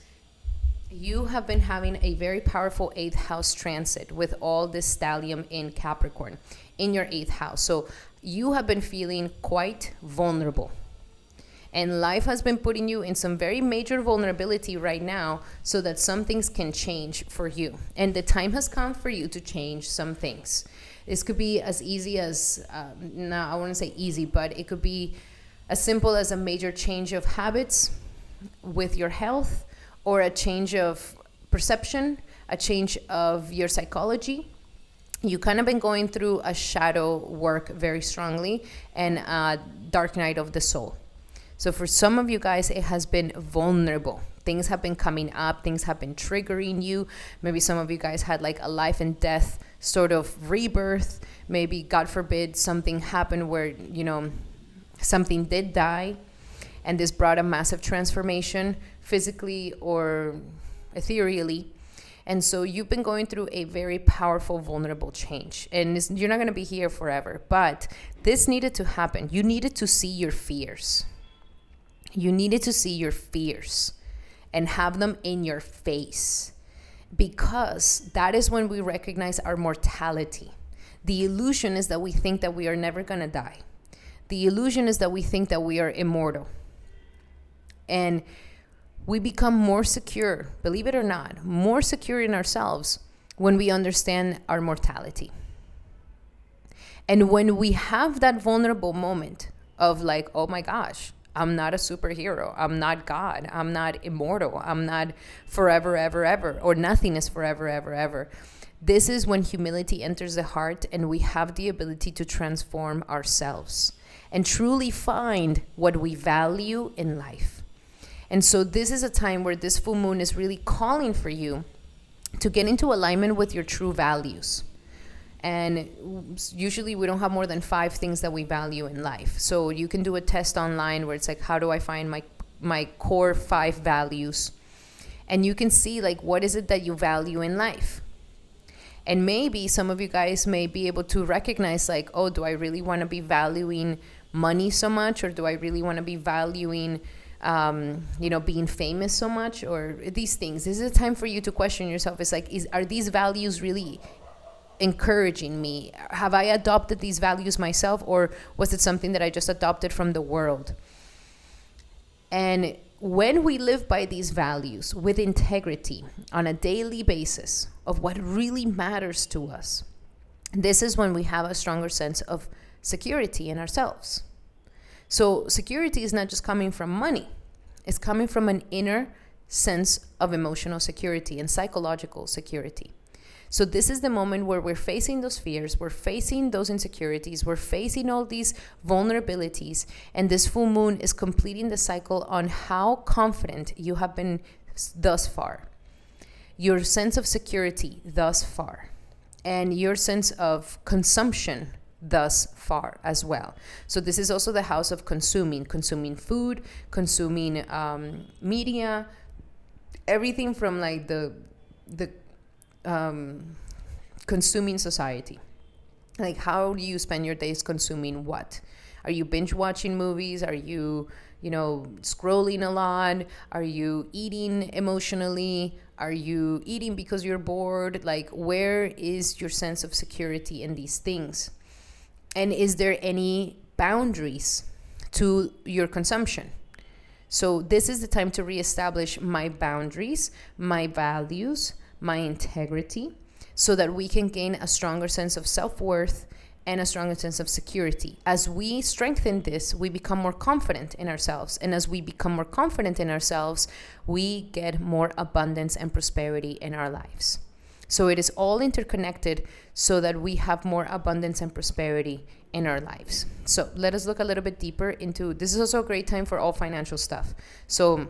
you have been having a very powerful 8th house transit with all this stellium in Capricorn in your 8th house. So you have been feeling quite vulnerable. And life has been putting you in some very major vulnerability right now so that some things can change for you. And the time has come for you to change some things. This could be as easy as, I wouldn't say easy, but it could be as simple as a major change of habits with your health, or a change of perception, a change of your psychology. You kind of been going through a shadow work very strongly, and a dark night of the soul. So for some of you guys, it has been vulnerable. Things have been coming up. Things have been triggering you. Maybe some of you guys had like a life and death sort of rebirth. Maybe, God forbid, something happened where, something did die. And this brought a massive transformation physically or ethereally. And so you've been going through a very powerful, vulnerable change. And you're not going to be here forever. But this needed to happen. You needed to see your fears. You needed to see your fears and have them in your face, because that is when we recognize our mortality. The illusion is that we think that we are never going to die. The illusion is that we think that we are immortal. And We become more secure, believe it or not, more secure in ourselves when we understand our mortality. And when we have that vulnerable moment of like, oh my gosh, I'm not a superhero, I'm not God, I'm not immortal, I'm not forever, ever, ever, or nothing is forever, ever, ever. This is when humility enters the heart and we have the ability to transform ourselves and truly find what we value in life. And so this is a time where this full moon is really calling for you to get into alignment with your true values. And usually we don't have more than 5 things that we value in life. So you can do a test online where it's like, how do I find my core 5 values? And you can see like, what is it that you value in life? And maybe some of you guys may be able to recognize like, oh, do I really want to be valuing money so much? Or do I really want to be valuing being famous so much, or these things? This is a time for you to question yourself. It's like, are these values really encouraging me? Have I adopted these values myself, or was it something that I just adopted from the world? And when we live by these values with integrity on a daily basis of what really matters to us, this is when we have a stronger sense of security in ourselves. So security is not just coming from money. It's coming from an inner sense of emotional security and psychological security. So this is the moment where we're facing those fears, we're facing those insecurities, we're facing all these vulnerabilities, and this full moon is completing the cycle on how confident you have been thus far, your sense of security thus far, and your sense of consumption thus far as well. So this is also the house of consuming food, consuming media, everything from like the consuming society. Like, how do you spend your days consuming what? Are you binge watching movies? Are you, scrolling a lot? Are you eating emotionally? Are you eating because you're bored? Like, where is your sense of security in these things? And is there any boundaries to your consumption? So this is the time to reestablish my boundaries, my values, my integrity, so that we can gain a stronger sense of self-worth and a stronger sense of security. As we strengthen this, we become more confident in ourselves. And as we become more confident in ourselves, we get more abundance and prosperity in our lives. So it is all interconnected so that we have more abundance and prosperity in our lives. So let us look a little bit deeper into, this is also a great time for all financial stuff. So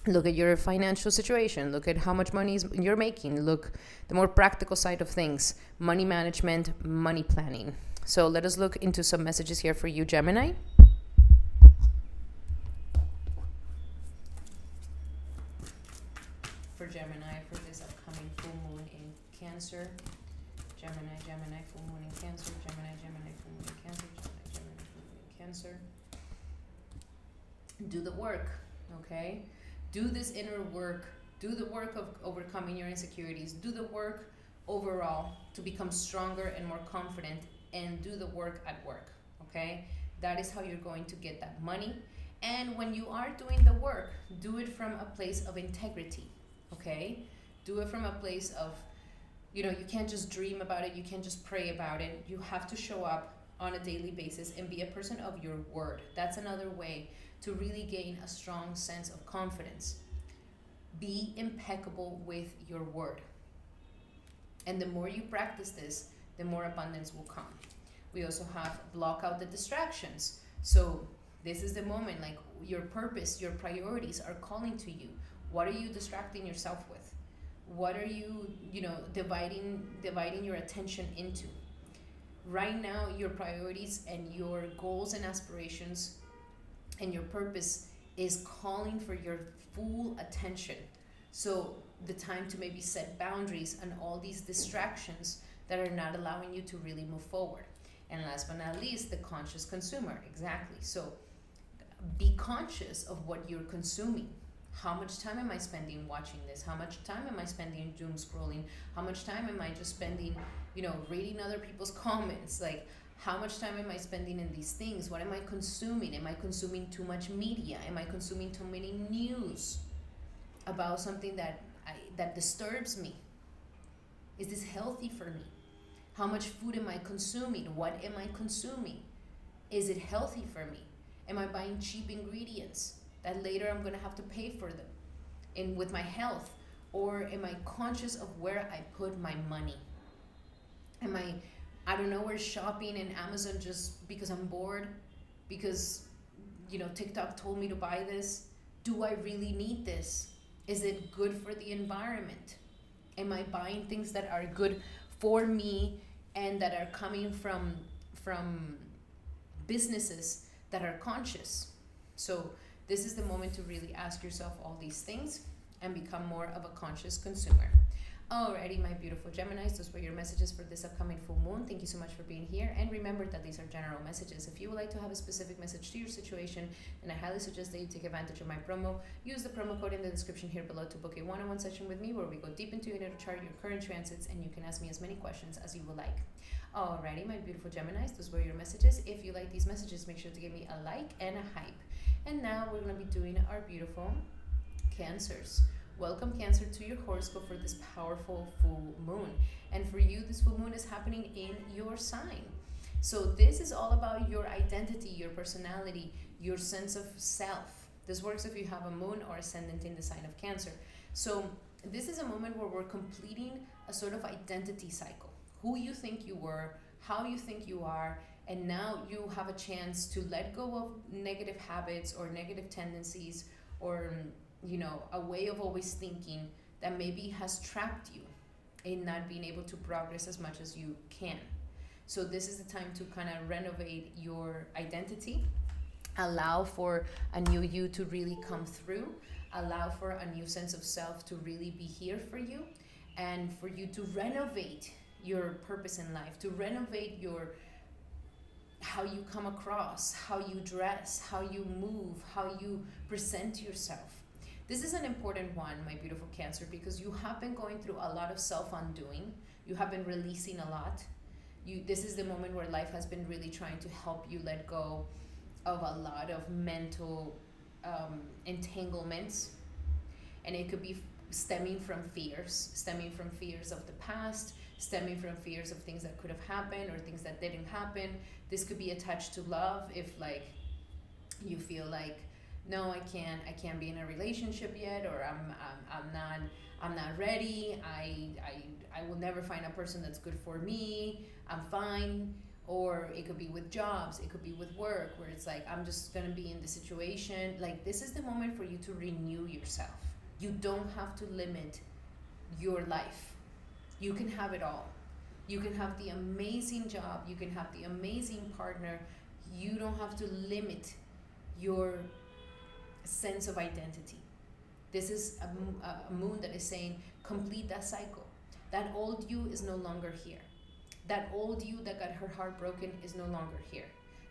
look at your financial situation. Look at how much money you're making. Look the more practical side of things, money management, money planning. So let us look into some messages here for you, Gemini. For Gemini, for this upcoming full moon in Cancer. Gemini, full moon in Cancer. Gemini, full moon in Cancer. Gemini, full moon in Cancer. Do the work, okay? Do this inner work. Do the work of overcoming your insecurities. Do the work overall to become stronger and more confident, and do the work at work, okay? That is how you're going to get that money. And when you are doing the work, do it from a place of integrity, okay? Do it from a place of, you can't just dream about it. You can't just pray about it. You have to show up on a daily basis and be a person of your word. That's another way to really gain a strong sense of confidence. Be impeccable with your word. And the more you practice this, the more abundance will come. We also have block out the distractions. So this is the moment, like your purpose, your priorities are calling to you. What are you distracting yourself with? What are you, dividing your attention into? Right now, your priorities and your goals and aspirations and your purpose is calling for your full attention. So the time to maybe set boundaries on all these distractions that are not allowing you to really move forward. And last but not least, the conscious consumer. Exactly. So be conscious of what you're consuming. How much time am I spending watching this? How much time am I spending doom scrolling? How much time am I just spending, reading other people's comments? Like, how much time am I spending in these things? What am I consuming? Am I consuming too much media? Am I consuming too many news? about something that disturbs me? Is this healthy for me? How much food am I consuming? What am I consuming? Is it healthy for me? Am I buying cheap ingredients that later I'm going to have to pay for them? And with my health, or am I conscious of where I put my money? Am I don't know, where shopping in Amazon just because I'm bored, because TikTok told me to buy this? Do I really need this? Is it good for the environment? Am I buying things that are good for me and that are coming from businesses that are conscious? So this is the moment to really ask yourself all these things and become more of a conscious consumer. Alrighty, my beautiful Geminis, those were your messages for this upcoming full moon. Thank you so much for being here. And remember that these are general messages. If you would like to have a specific message to your situation, then I highly suggest that you take advantage of my promo. Use the promo code in the description here below to book a one-on-one session with me, where we go deep into your natal chart, your current transits, and you can ask me as many questions as you would like. Alrighty, my beautiful Geminis, those were your messages. If you like these messages, make sure to give me a like and a hype. And now we're going to be doing our beautiful Cancers. Welcome, Cancer, to your horoscope for this powerful full moon. And for you, this full moon is happening in your sign. So this is all about your identity, your personality, your sense of self. This works if you have a moon or ascendant in the sign of Cancer. So this is a moment where we're completing a sort of identity cycle. Who you think you were, how you think you are, and now you have a chance to let go of negative habits or negative tendencies, or a way of always thinking that maybe has trapped you in not being able to progress as much as you can. So this is the time to kind of renovate your identity, allow for a new you to really come through, allow for a new sense of self to really be here for you, and for you to renovate your purpose in life, to renovate how you come across, how you dress, how you move, how you present yourself. This is an important one, my beautiful Cancer, because you have been going through a lot of self-undoing. You have been releasing a lot. This is the moment where life has been really trying to help you let go of a lot of mental entanglements. And it could be stemming from fears of the past, stemming from fears of things that could have happened or things that didn't happen. This could be attached to love, if you feel like, no, I can't be in a relationship yet, or I'm not ready. I will never find a person that's good for me. I'm fine. Or it could be with jobs, it could be with work, where it's like, I'm just gonna be in the situation. This is the moment for you to renew yourself. You don't have to limit your life. You can have it all. You can have the amazing job. You can have the amazing partner. You don't have to limit your sense of identity. This is a moon that is saying, complete that cycle. That old you is no longer here. That old you that got her heart broken is no longer here.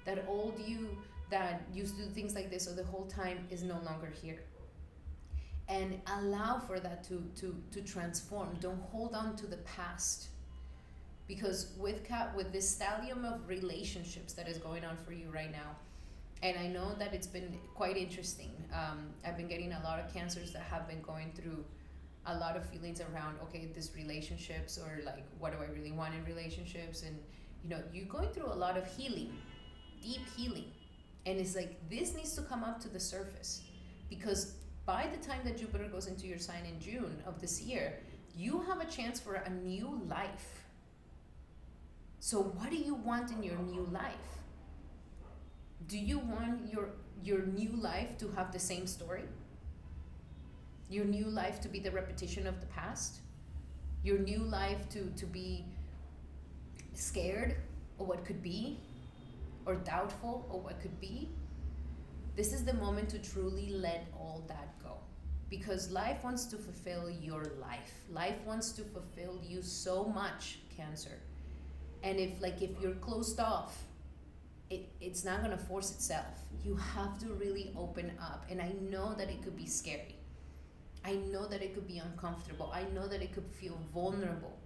That old you that used to do things like this all the whole time is no longer here. And allow for that to transform. Don't hold on to the past. Because with this stallion of relationships that is going on for you right now, and I know that it's been quite interesting. I've been getting a lot of Cancers that have been going through a lot of feelings around, okay, this relationships, or what do I really want in relationships? And you're going through a lot of healing, deep healing. And it's this needs to come up to the surface, because by the time that Jupiter goes into your sign in June of this year, you have a chance for a new life. So what do you want in your new life? Do you want your new life to have the same story? Your new life to be the repetition of the past? Your new life to be scared of what could be, or doubtful of what could be? This is the moment to truly let all that go. Because life wants to fulfill your life. Life wants to fulfill you so much, Cancer. And if you're closed off, it's not going to force itself. You have to really open up. And I know that it could be scary. I know that it could be uncomfortable. I know that it could feel vulnerable.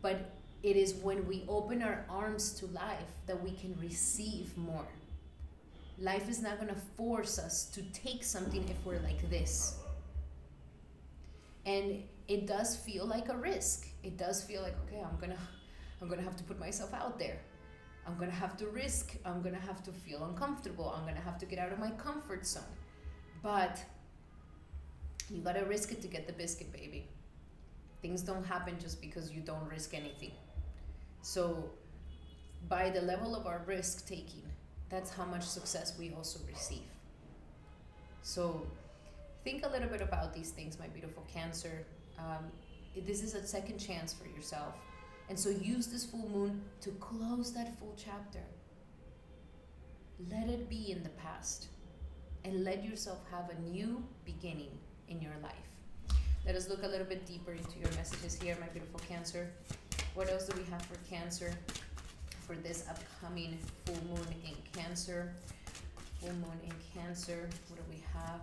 But it is when we open our arms to life that we can receive more. Life is not going to force us to take something if we're like this. And it does feel like a risk. It does feel like, okay, I'm gonna have to put myself out there. I'm gonna have to risk. I'm gonna have to feel uncomfortable. I'm gonna have to get out of my comfort zone. But you gotta risk it to get the biscuit, baby. Things don't happen just because you don't risk anything. So by the level of our risk taking, that's how much success we also receive. So think a little bit about these things, my beautiful Cancer. This is a second chance for yourself. And so use this full moon to close that full chapter. Let it be in the past and let yourself have a new beginning in your life. Let us look a little bit deeper into your messages here, my beautiful Cancer. What else do we have for Cancer for this upcoming full moon in Cancer? Full moon in Cancer. What do we have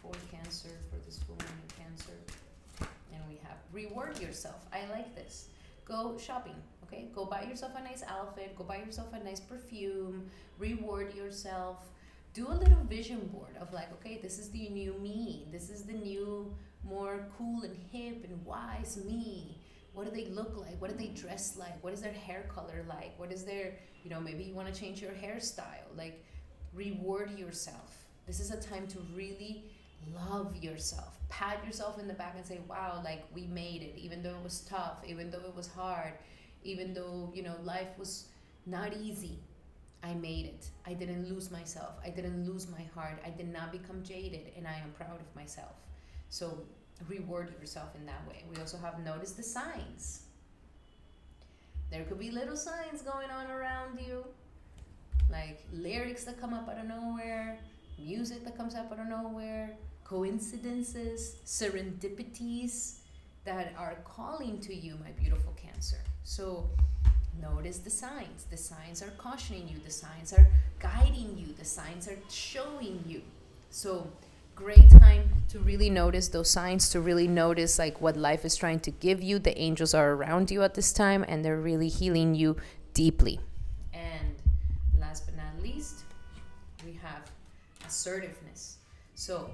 for Cancer for this full moon in Cancer? And we have reward yourself. I like this. Go shopping, okay? Go buy yourself a nice outfit. Go buy yourself a nice perfume. Reward yourself. Do a little vision board of like, okay, this is the new me. This is the new, more cool and hip and wise me. What do they look like? What do they dress like? What is their hair color like? What is their, maybe you want to change your hairstyle. Like, reward yourself. This is a time to really love yourself. Pat yourself in the back and say, wow, like we made it, even though it was tough, even though it was hard, even though, life was not easy. I made it. I didn't lose myself. I didn't lose my heart. I did not become jaded, and I am proud of myself. So reward yourself in that way. We also have noticed the signs. There could be little signs going on around you, like lyrics that come up out of nowhere, music that comes up out of nowhere, coincidences, serendipities that are calling to you, my beautiful Cancer. So notice the signs. The signs are cautioning you. The signs are guiding you. The signs are showing you. So great time to really notice those signs, to really notice like what life is trying to give you. The angels are around you at this time, and they're really healing you deeply. And last but not least, we have assertiveness. So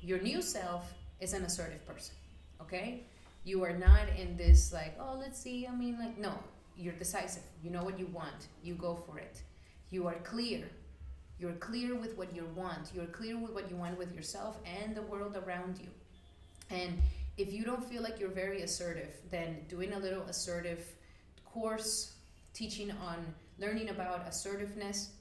your new self is an assertive person, okay? You are not in this like, oh, let's see, no, you're decisive. You know what you want. You go for it. You are clear. You're clear with what you want. You're clear with what you want with yourself and the world around you. And if you don't feel like you're very assertive, then doing a little assertive course, teaching on learning about assertiveness,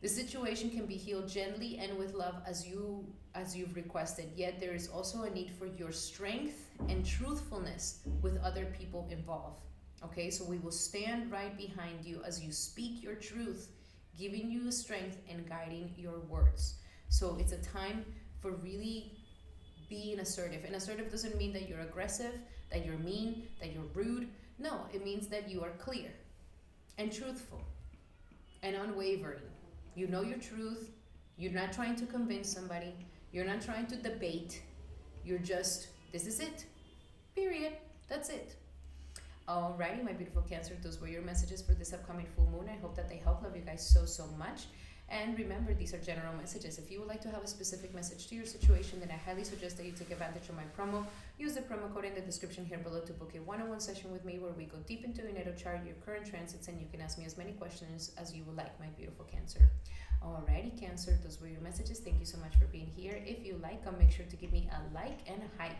the situation can be healed gently and with love as you've requested. Yet there is also a need for your strength and truthfulness with other people involved. Okay, so we will stand right behind you as you speak your truth, giving you the strength and guiding your words. So it's a time for really being assertive. And assertive doesn't mean that you're aggressive, that you're mean, that you're rude. No, it means that you are clear and truthful and unwavering. You know your truth. You're not trying to convince somebody. You're not trying to debate. You're just, this is it. Period. That's it. Alrighty, my beautiful Cancer, those were your messages for this upcoming full moon. I hope that they help. Love you guys so much. And remember, these are general messages. If you would like to have a specific message to your situation, then I highly suggest that you take advantage of my promo. Use the promo code in the description here below to book a one-on-one session with me where we go deep into your natal chart, your current transits, and you can ask me as many questions as you would like, my beautiful Cancer. Alrighty, Cancer, those were your messages. Thank you so much for being here. If you like them, make sure to give me a like and a hype.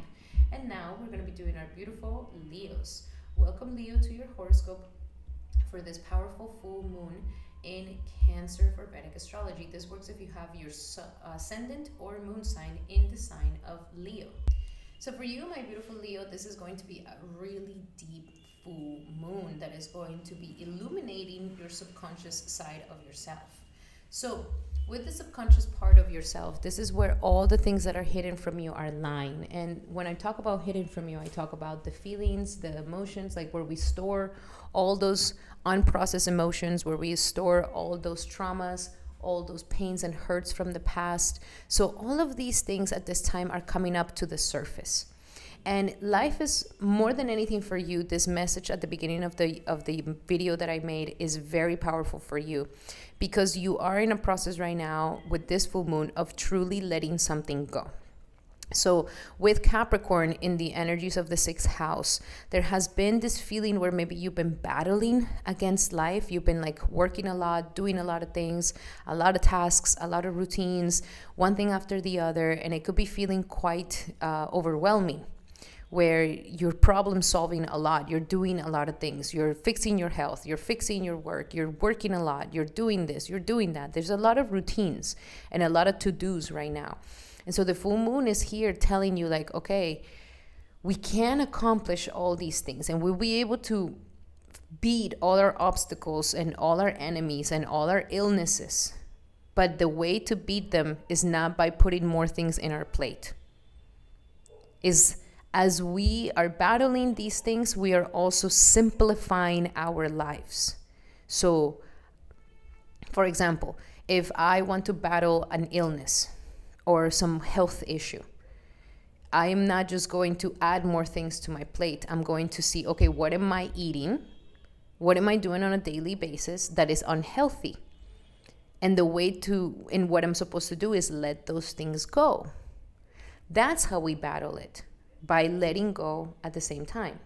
And now we're going to be doing our beautiful Leos. Welcome, Leo, to your horoscope for this powerful full moon in Cancer for Vedic Astrology. This works if you have your ascendant or moon sign in the sign of Leo. So for you, my beautiful Leo, this is going to be a really deep full moon that is going to be illuminating your subconscious side of yourself. So with the subconscious part of yourself, this is where all the things that are hidden from you are lying. And when I talk about hidden from you, I talk about the feelings, the emotions, like where we store all those unprocessed emotions, where we store all those traumas, all those pains and hurts from the past. So all of these things at this time are coming up to the surface. And life is more than anything for you. This message at the beginning of the video that I made is very powerful for you, because you are in a process right now with this full moon of truly letting something go. So with Capricorn in the energies of the sixth house, there has been this feeling where maybe you've been battling against life. You've been like working a lot, doing a lot of things, a lot of tasks, a lot of routines, one thing after the other. And it could be feeling quite overwhelming, where you're problem solving a lot. You're doing a lot of things. You're fixing your health. You're fixing your work. You're working a lot. You're doing this. You're doing that. There's a lot of routines and a lot of to-dos right now. And so the full moon is here telling you like, okay, we can accomplish all these things and we'll be able to beat all our obstacles and all our enemies and all our illnesses. But the way to beat them is not by putting more things in our plate. Is as we are battling these things, we are also simplifying our lives. So, for example, if I want to battle an illness, or some health issue, I am not just going to add more things to my plate. I'm going to see, okay, what am I eating? What am I doing on a daily basis that is unhealthy? And the way to, and what I'm supposed to do is let those things go. That's how we battle it, by letting go at the same time.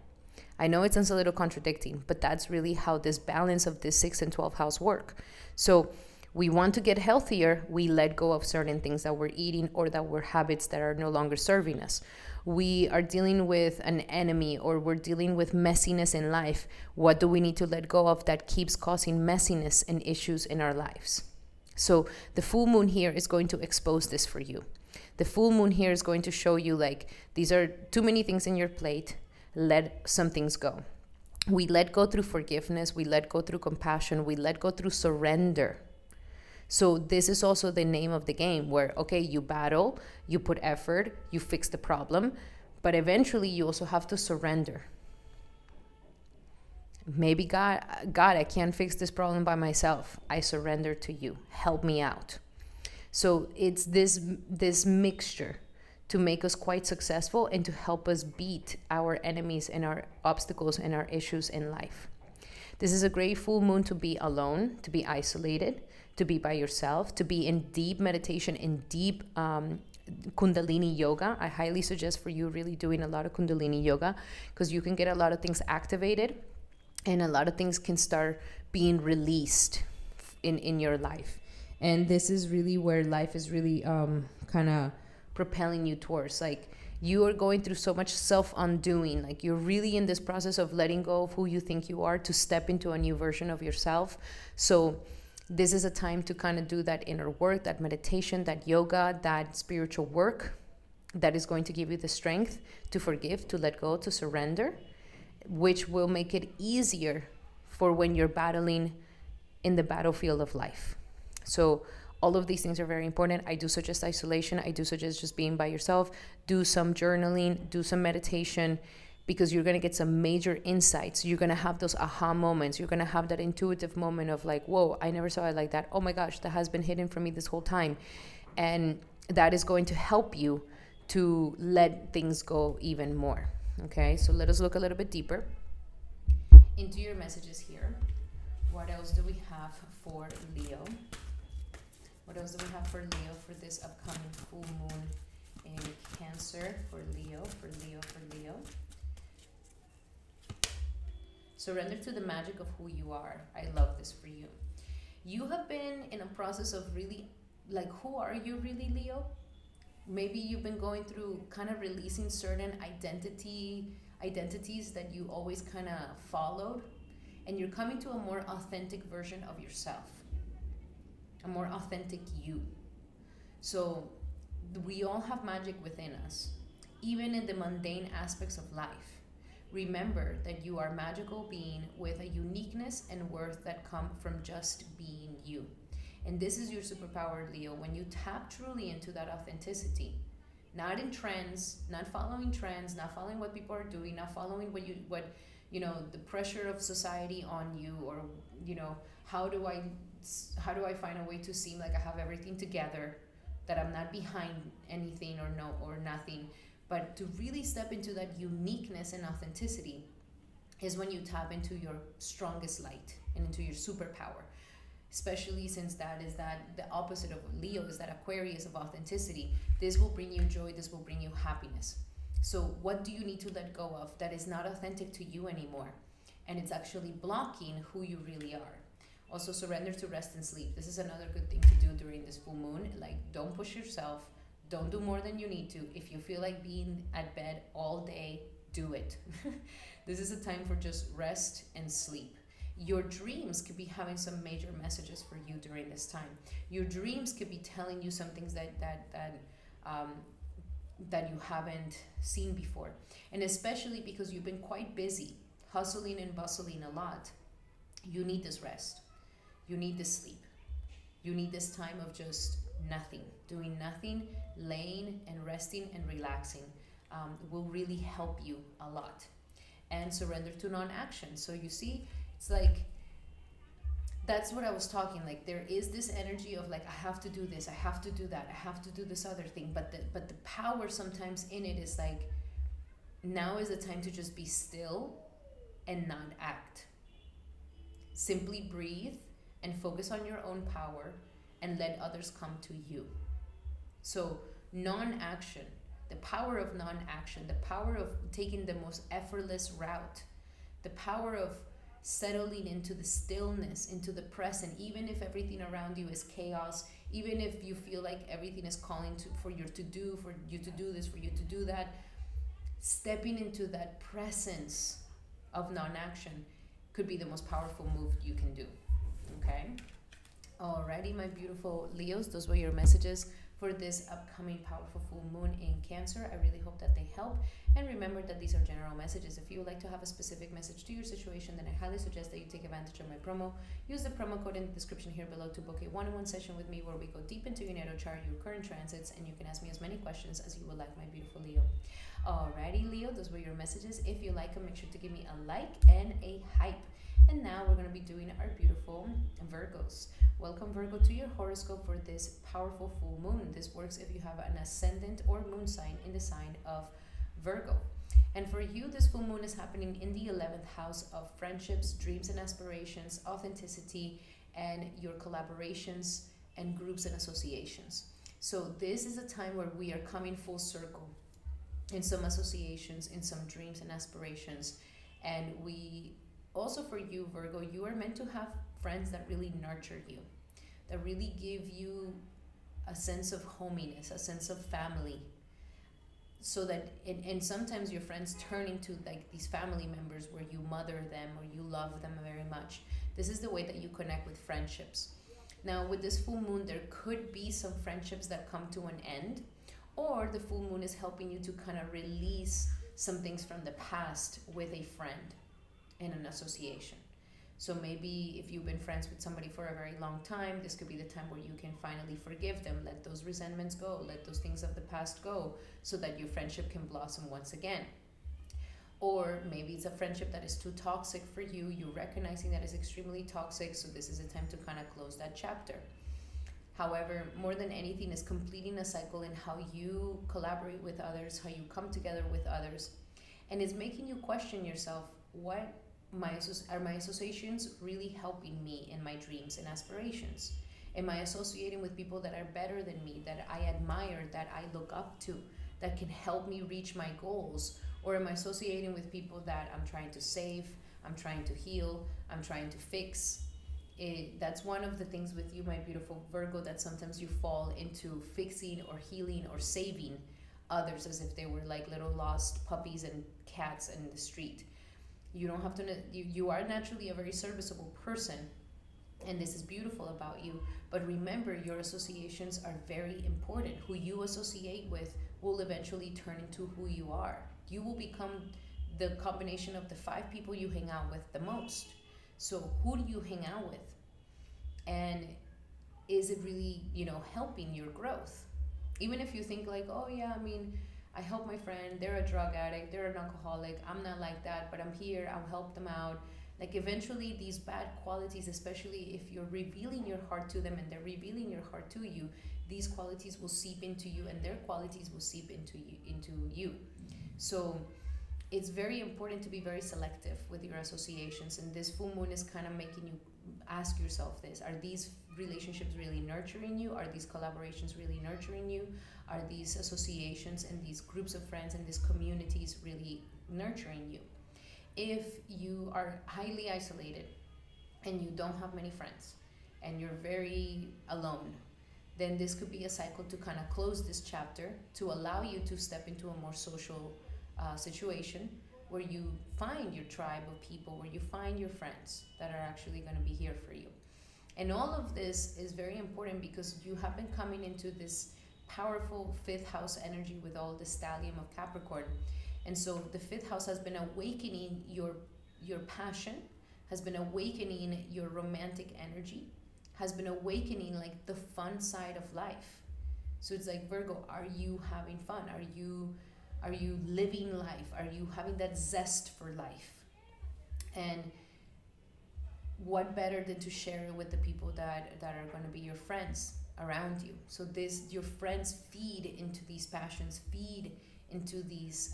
I know it sounds a little contradicting, but that's really how this balance of this 6th and 12th house work. So we want to get healthier, we let go of certain things that we're eating or that were habits that are no longer serving us. We are dealing with an enemy or we're dealing with messiness in life. What do we need to let go of that keeps causing messiness and issues in our lives? So the full moon here is going to expose this for you. The full moon here is going to show you like, these are too many things in your plate, let some things go. We let go through forgiveness, we let go through compassion, we let go through surrender. So this is also the name of the game where, okay, you battle, you put effort, you fix the problem, but eventually you also have to surrender. Maybe God, I can't fix this problem by myself. I surrender to you. Help me out. So it's this mixture to make us quite successful and to help us beat our enemies and our obstacles and our issues in life. This is a great full moon to be alone, to be isolated, to be by yourself, to be in deep meditation, in deep Kundalini yoga. I highly suggest for you really doing a lot of Kundalini yoga because you can get a lot of things activated and a lot of things can start being released in your life. And this is really where life is really kind of propelling you towards. Like, you are going through so much self-undoing. Like, you're really in this process of letting go of who you think you are to step into a new version of yourself. So this is a time to kind of do that inner work, that meditation, that yoga, that spiritual work that is going to give you the strength to forgive, to let go, to surrender, which will make it easier for when you're battling in the battlefield of life. So all of these things are very important. I do suggest isolation. I do suggest just being by yourself. Do some journaling, do some meditation, because you're going to get some major insights. You're going to have those aha moments. You're going to have that intuitive moment of like, whoa, I never saw it like that. Oh my gosh, that has been hidden from me this whole time. And that is going to help you to let things go even more. Okay, so let us look a little bit deeper into your messages here. What else do we have for Leo? What else do we have for Leo for this upcoming full moon in Cancer? For Leo. Surrender to the magic of who you are. I love this for you. You have been in a process of really, like, who are you really, Leo? Maybe you've been going through kind of releasing certain identities that you always kind of followed, and you're coming to a more authentic version of yourself, a more authentic you. So we all have magic within us, even in the mundane aspects of life. Remember that you are a magical being with a uniqueness and worth that come from just being you. And this is your superpower, Leo, when you tap truly into that authenticity, not in trends, not following trends, not following what people are doing, not following what the pressure of society on you, or how do I find a way to seem like I have everything together, that I'm not behind anything or nothing. But to really step into that uniqueness and authenticity is when you tap into your strongest light and into your superpower. especially since that is that the opposite of Leo is that Aquarius of authenticity. This will bring you joy, this will bring you happiness. So what do you need to let go of that is not authentic to you anymore? And it's actually blocking who you really are. Also, surrender to rest and sleep. This is another good thing to do during this full moon. Like, don't push yourself. Don't do more than you need to. If you feel like being at bed all day, do it. This is a time for just rest and sleep. Your dreams could be having some major messages for you during this time. Your dreams could be telling you some things that you haven't seen before. And especially because you've been quite busy, hustling and bustling a lot, you need this rest. You need this sleep. You need this time of just nothing, doing nothing, laying and resting and relaxing will really help you a lot. And surrender to non-action. So you see, it's like, that's what I was talking, like there is this energy of like, I have to do this, I have to do that, I have to do this other thing, but the power sometimes in it is like, now is the time to just be still and not act. Simply breathe and focus on your own power and let others come to you. So non-action, the power of non-action, the power of taking the most effortless route, the power of settling into the stillness, into the present, even if everything around you is chaos, even if you feel like everything is calling for you to do this, for you to do that, stepping into that presence of non-action could be the most powerful move you can do. Okay? Alrighty, my beautiful Leos, those were your messages for this upcoming powerful full moon in Cancer. I really hope that they help. And remember that these are general messages. If you would like to have a specific message to your situation, then I highly suggest that you take advantage of my promo. Use the promo code in the description here below to book a one-on-one session with me where we go deep into your natal chart, your current transits, and you can ask me as many questions as you would like, my beautiful Leo. Alrighty, Leo, those were your messages. If you like them, make sure to give me a like and a hype. And now we're going to be doing our beautiful Virgos. Welcome, Virgo, to your horoscope for this powerful full moon. This works if you have an ascendant or moon sign in the sign of Virgo. And for you, this full moon is happening in the 11th house of friendships, dreams and aspirations, authenticity, and your collaborations and groups and associations. So this is a time where we are coming full circle in some associations, in some dreams and aspirations. And we also, for you, Virgo, you are meant to have friends that really nurture you, that really give you a sense of hominess, a sense of family. So that, and sometimes your friends turn into like these family members where you mother them or you love them very much. This is the way that you connect with friendships. Now, with this full moon, there could be some friendships that come to an end, or the full moon is helping you to kind of release some things from the past with a friend in an association. So maybe if you've been friends with somebody for a very long time, this could be the time where you can finally forgive them, let those resentments go, let those things of the past go, so that your friendship can blossom once again. Or maybe it's a friendship that is too toxic for you, you're recognizing that it's extremely toxic, so this is a time to kind of close that chapter. However, more than anything is completing a cycle in how you collaborate with others, how you come together with others, and it's making you question yourself, are my associations really helping me in my dreams and aspirations? Am I associating with people that are better than me, that I admire, that I look up to, that can help me reach my goals? Or am I associating with people that I'm trying to save, I'm trying to heal, I'm trying to fix? That's one of the things with you, my beautiful Virgo, that sometimes you fall into fixing or healing or saving others as if they were like little lost puppies and cats in the street. You don't have to, you are naturally a very serviceable person, and this is beautiful about you, but remember, your associations are very important. Who you associate with will eventually turn into who you are. You will become the combination of the 5 people you hang out with the most. So who do you hang out with? And is it really, helping your growth? Even if you think like, oh yeah, I help my friend, they're a drug addict, they're an alcoholic, I'm not like that, but I'm here, I'll help them out. Like eventually these bad qualities, especially if you're revealing your heart to them and they're revealing your heart to you, these qualities will seep into you and their qualities will seep into you. So it's very important to be very selective with your associations, and this full moon is kind of making you, ask yourself this. Are these relationships really nurturing you? Are these collaborations really nurturing you? Are these associations and these groups of friends and these communities really nurturing you? If you are highly isolated and you don't have many friends and you're very alone, then this could be a cycle to kind of close this chapter to allow you to step into a more social situation where you find your tribe of people, where you find your friends that are actually going to be here for you. And all of this is very important because you have been coming into this powerful fifth house energy with all the stellium of Capricorn. And so the fifth house has been awakening your passion, has been awakening your romantic energy, has been awakening like the fun side of life. So it's like, Virgo, are you having fun? Are you living life? Are you having that zest for life? And what better than to share it with the people that are going to be your friends around you? So your friends feed into these passions, feed into these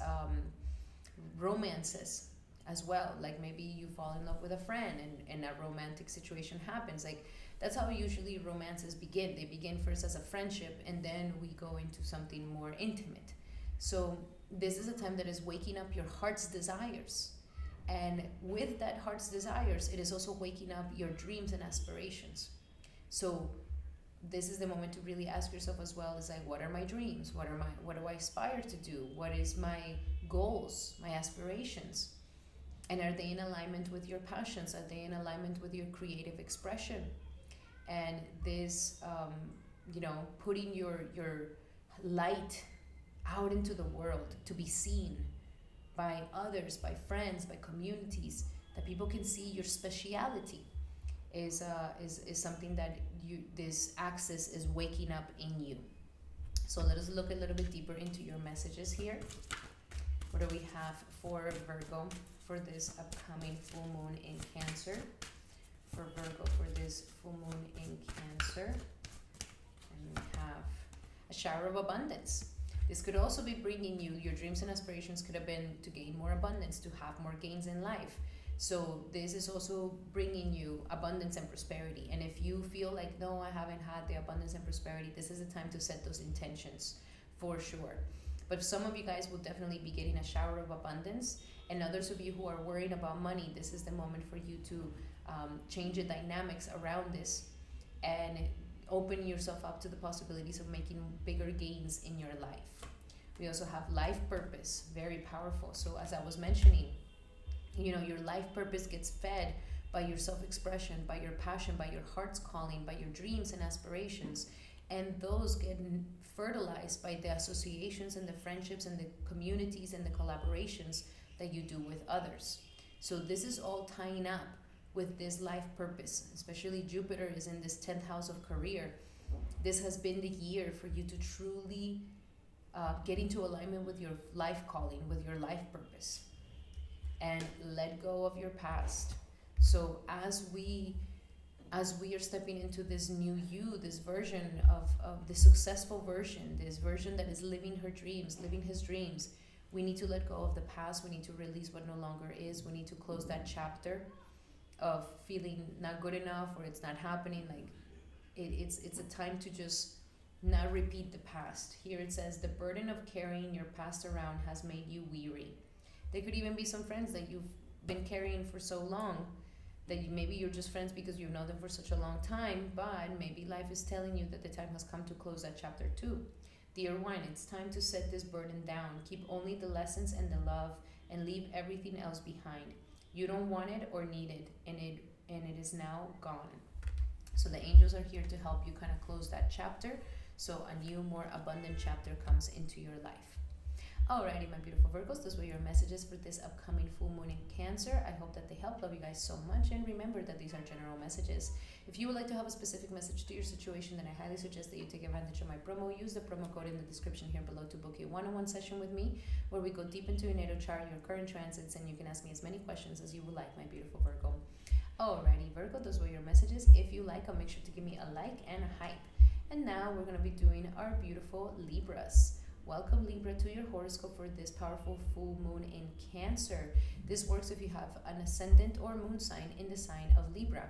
romances as well. Like maybe you fall in love with a friend and a romantic situation happens. Like that's how usually romances begin. They begin first as a friendship and then we go into something more intimate. So this is a time that is waking up your heart's desires. And with that heart's desires, it is also waking up your dreams and aspirations. So this is the moment to really ask yourself as well, is like, what are my dreams? What do I aspire to do? What is my goals, my aspirations? And are they in alignment with your passions? Are they in alignment with your creative expression? And this, putting your light out into the world to be seen by others, by friends, by communities, that people can see your speciality is something that this axis is waking up in you. So let us look a little bit deeper into your messages here. What do we have for Virgo for this upcoming full moon in Cancer? For Virgo for this full moon in Cancer, and we have a shower of abundance. This could also be bringing you, your dreams and aspirations could have been to gain more abundance, to have more gains in life. So this is also bringing you abundance and prosperity. And if you feel like, no, I haven't had the abundance and prosperity, this is the time to set those intentions for sure. But some of you guys will definitely be getting a shower of abundance. And others of you who are worried about money, this is the moment for you to change the dynamics around this and open yourself up to the possibilities of making bigger gains in your life. We also have life purpose, very powerful. So as I was mentioning, your life purpose gets fed by your self-expression, by your passion, by your heart's calling, by your dreams and aspirations. And those get fertilized by the associations and the friendships and the communities and the collaborations that you do with others. So this is all tying up with this life purpose, especially Jupiter is in this 10th house of career. This has been the year for you to truly get into alignment with your life calling, with your life purpose, and let go of your past. So as we are stepping into this new you, this version of the successful version, this version that is living her dreams, living his dreams, we need to let go of the past. We need to release what no longer is. We need to close that chapter of feeling not good enough or it's not happening. Like it's a time to just not repeat the past. Here it says, the burden of carrying your past around has made you weary. There could even be some friends that you've been carrying for so long that maybe you're just friends because you've known them for such a long time, but maybe life is telling you that the time has come to close that chapter too. Dear one, it's time to set this burden down. Keep only the lessons and the love and leave everything else behind. You don't want it or need it, and it is now gone. So the angels are here to help you kind of close that chapter, so a new, more abundant chapter comes into your life. Alrighty, my beautiful Virgos, those were your messages for this upcoming full moon in Cancer. I hope that they help. Love you guys so much, and remember that these are general messages. If you would like to have a specific message to your situation, then I highly suggest that you take advantage of my promo. Use the promo code in the description here below to book a one-on-one session with me, where we go deep into your natal chart, your current transits, and you can ask me as many questions as you would like, my beautiful Virgo. Alrighty, Virgo, those were your messages. If you like them, make sure to give me a like and a hype. And now we're going to be doing our beautiful Libras. Welcome, Libra, to your horoscope for this powerful full moon in Cancer. This works if you have an ascendant or moon sign in the sign of Libra.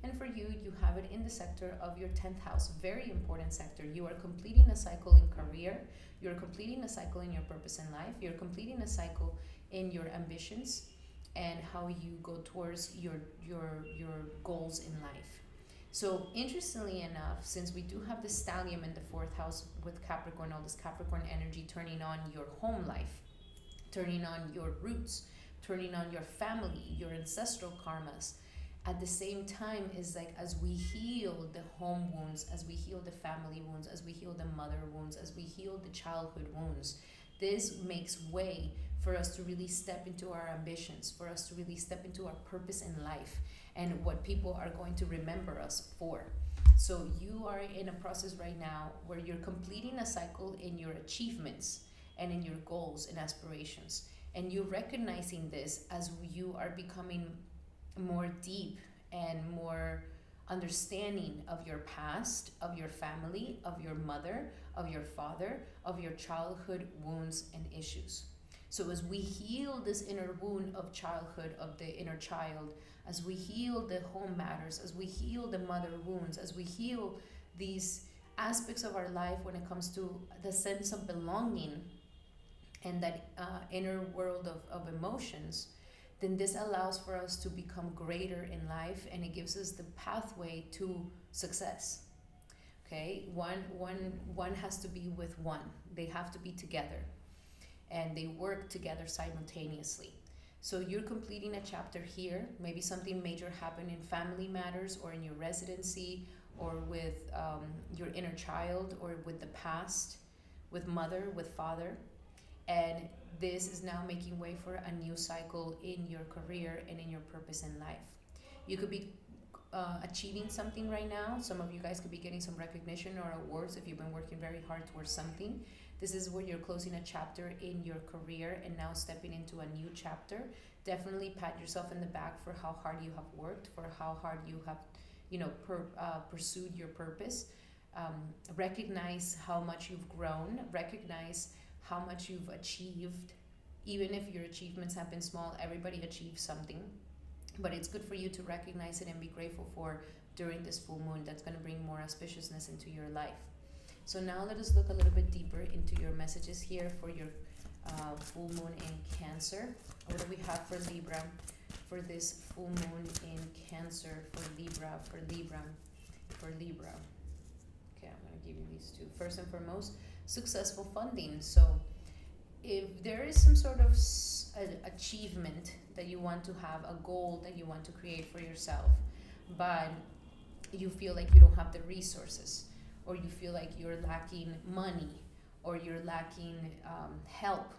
And for you, you have it in the sector of your 10th house, very important sector. You are completing a cycle in career, you're completing a cycle in your purpose in life, you're completing a cycle in your ambitions and how you go towards your goals in life. So interestingly enough, since we do have the stellium in the 4th house with Capricorn, all this Capricorn energy turning on your home life, turning on your roots, turning on your family, your ancestral karmas, at the same time is like, as we heal the home wounds, as we heal the family wounds, as we heal the mother wounds, as we heal the childhood wounds, this makes way for us to really step into our ambitions, for us to really step into our purpose in life and what people are going to remember us for. So you are in a process right now where you're completing a cycle in your achievements and in your goals and aspirations. And you're recognizing this as you are becoming more deep and more understanding of your past, of your family, of your mother, of your father, of your childhood wounds and issues. So as we heal this inner wound of childhood, of the inner child, as we heal the home matters, as we heal the mother wounds, as we heal these aspects of our life when it comes to the sense of belonging and that inner world of emotions, then this allows for us to become greater in life, and it gives us the pathway to success. Okay, one has to be with one. They have to be together, and they work together simultaneously. So you're completing a chapter here. Maybe something major happened in family matters, or in your residency, or with your inner child, or with the past, with mother, with father. And this is now making way for a new cycle in your career and in your purpose in life. You could be achieving something right now. Some of you guys could be getting some recognition or awards if you've been working very hard towards something. This is where you're closing a chapter in your career and now stepping into a new chapter. Definitely pat yourself in the back for how hard you have worked, for how hard you have, pursued your purpose. Recognize how much you've grown. Recognize how much you've achieved. Even if your achievements have been small, everybody achieves something. But it's good for you to recognize it and be grateful for during this full moon. That's going to bring more auspiciousness into your life. So now let us look a little bit deeper into your messages here for your full moon in Cancer. What do we have for Libra for this full moon in Cancer, for Libra? Okay, I'm going to give you these two. First and foremost, successful funding. So if there is some sort of achievement that you want to have, a goal that you want to create for yourself, but you feel like you don't have the resources, or you feel like you're lacking money, or you're lacking help,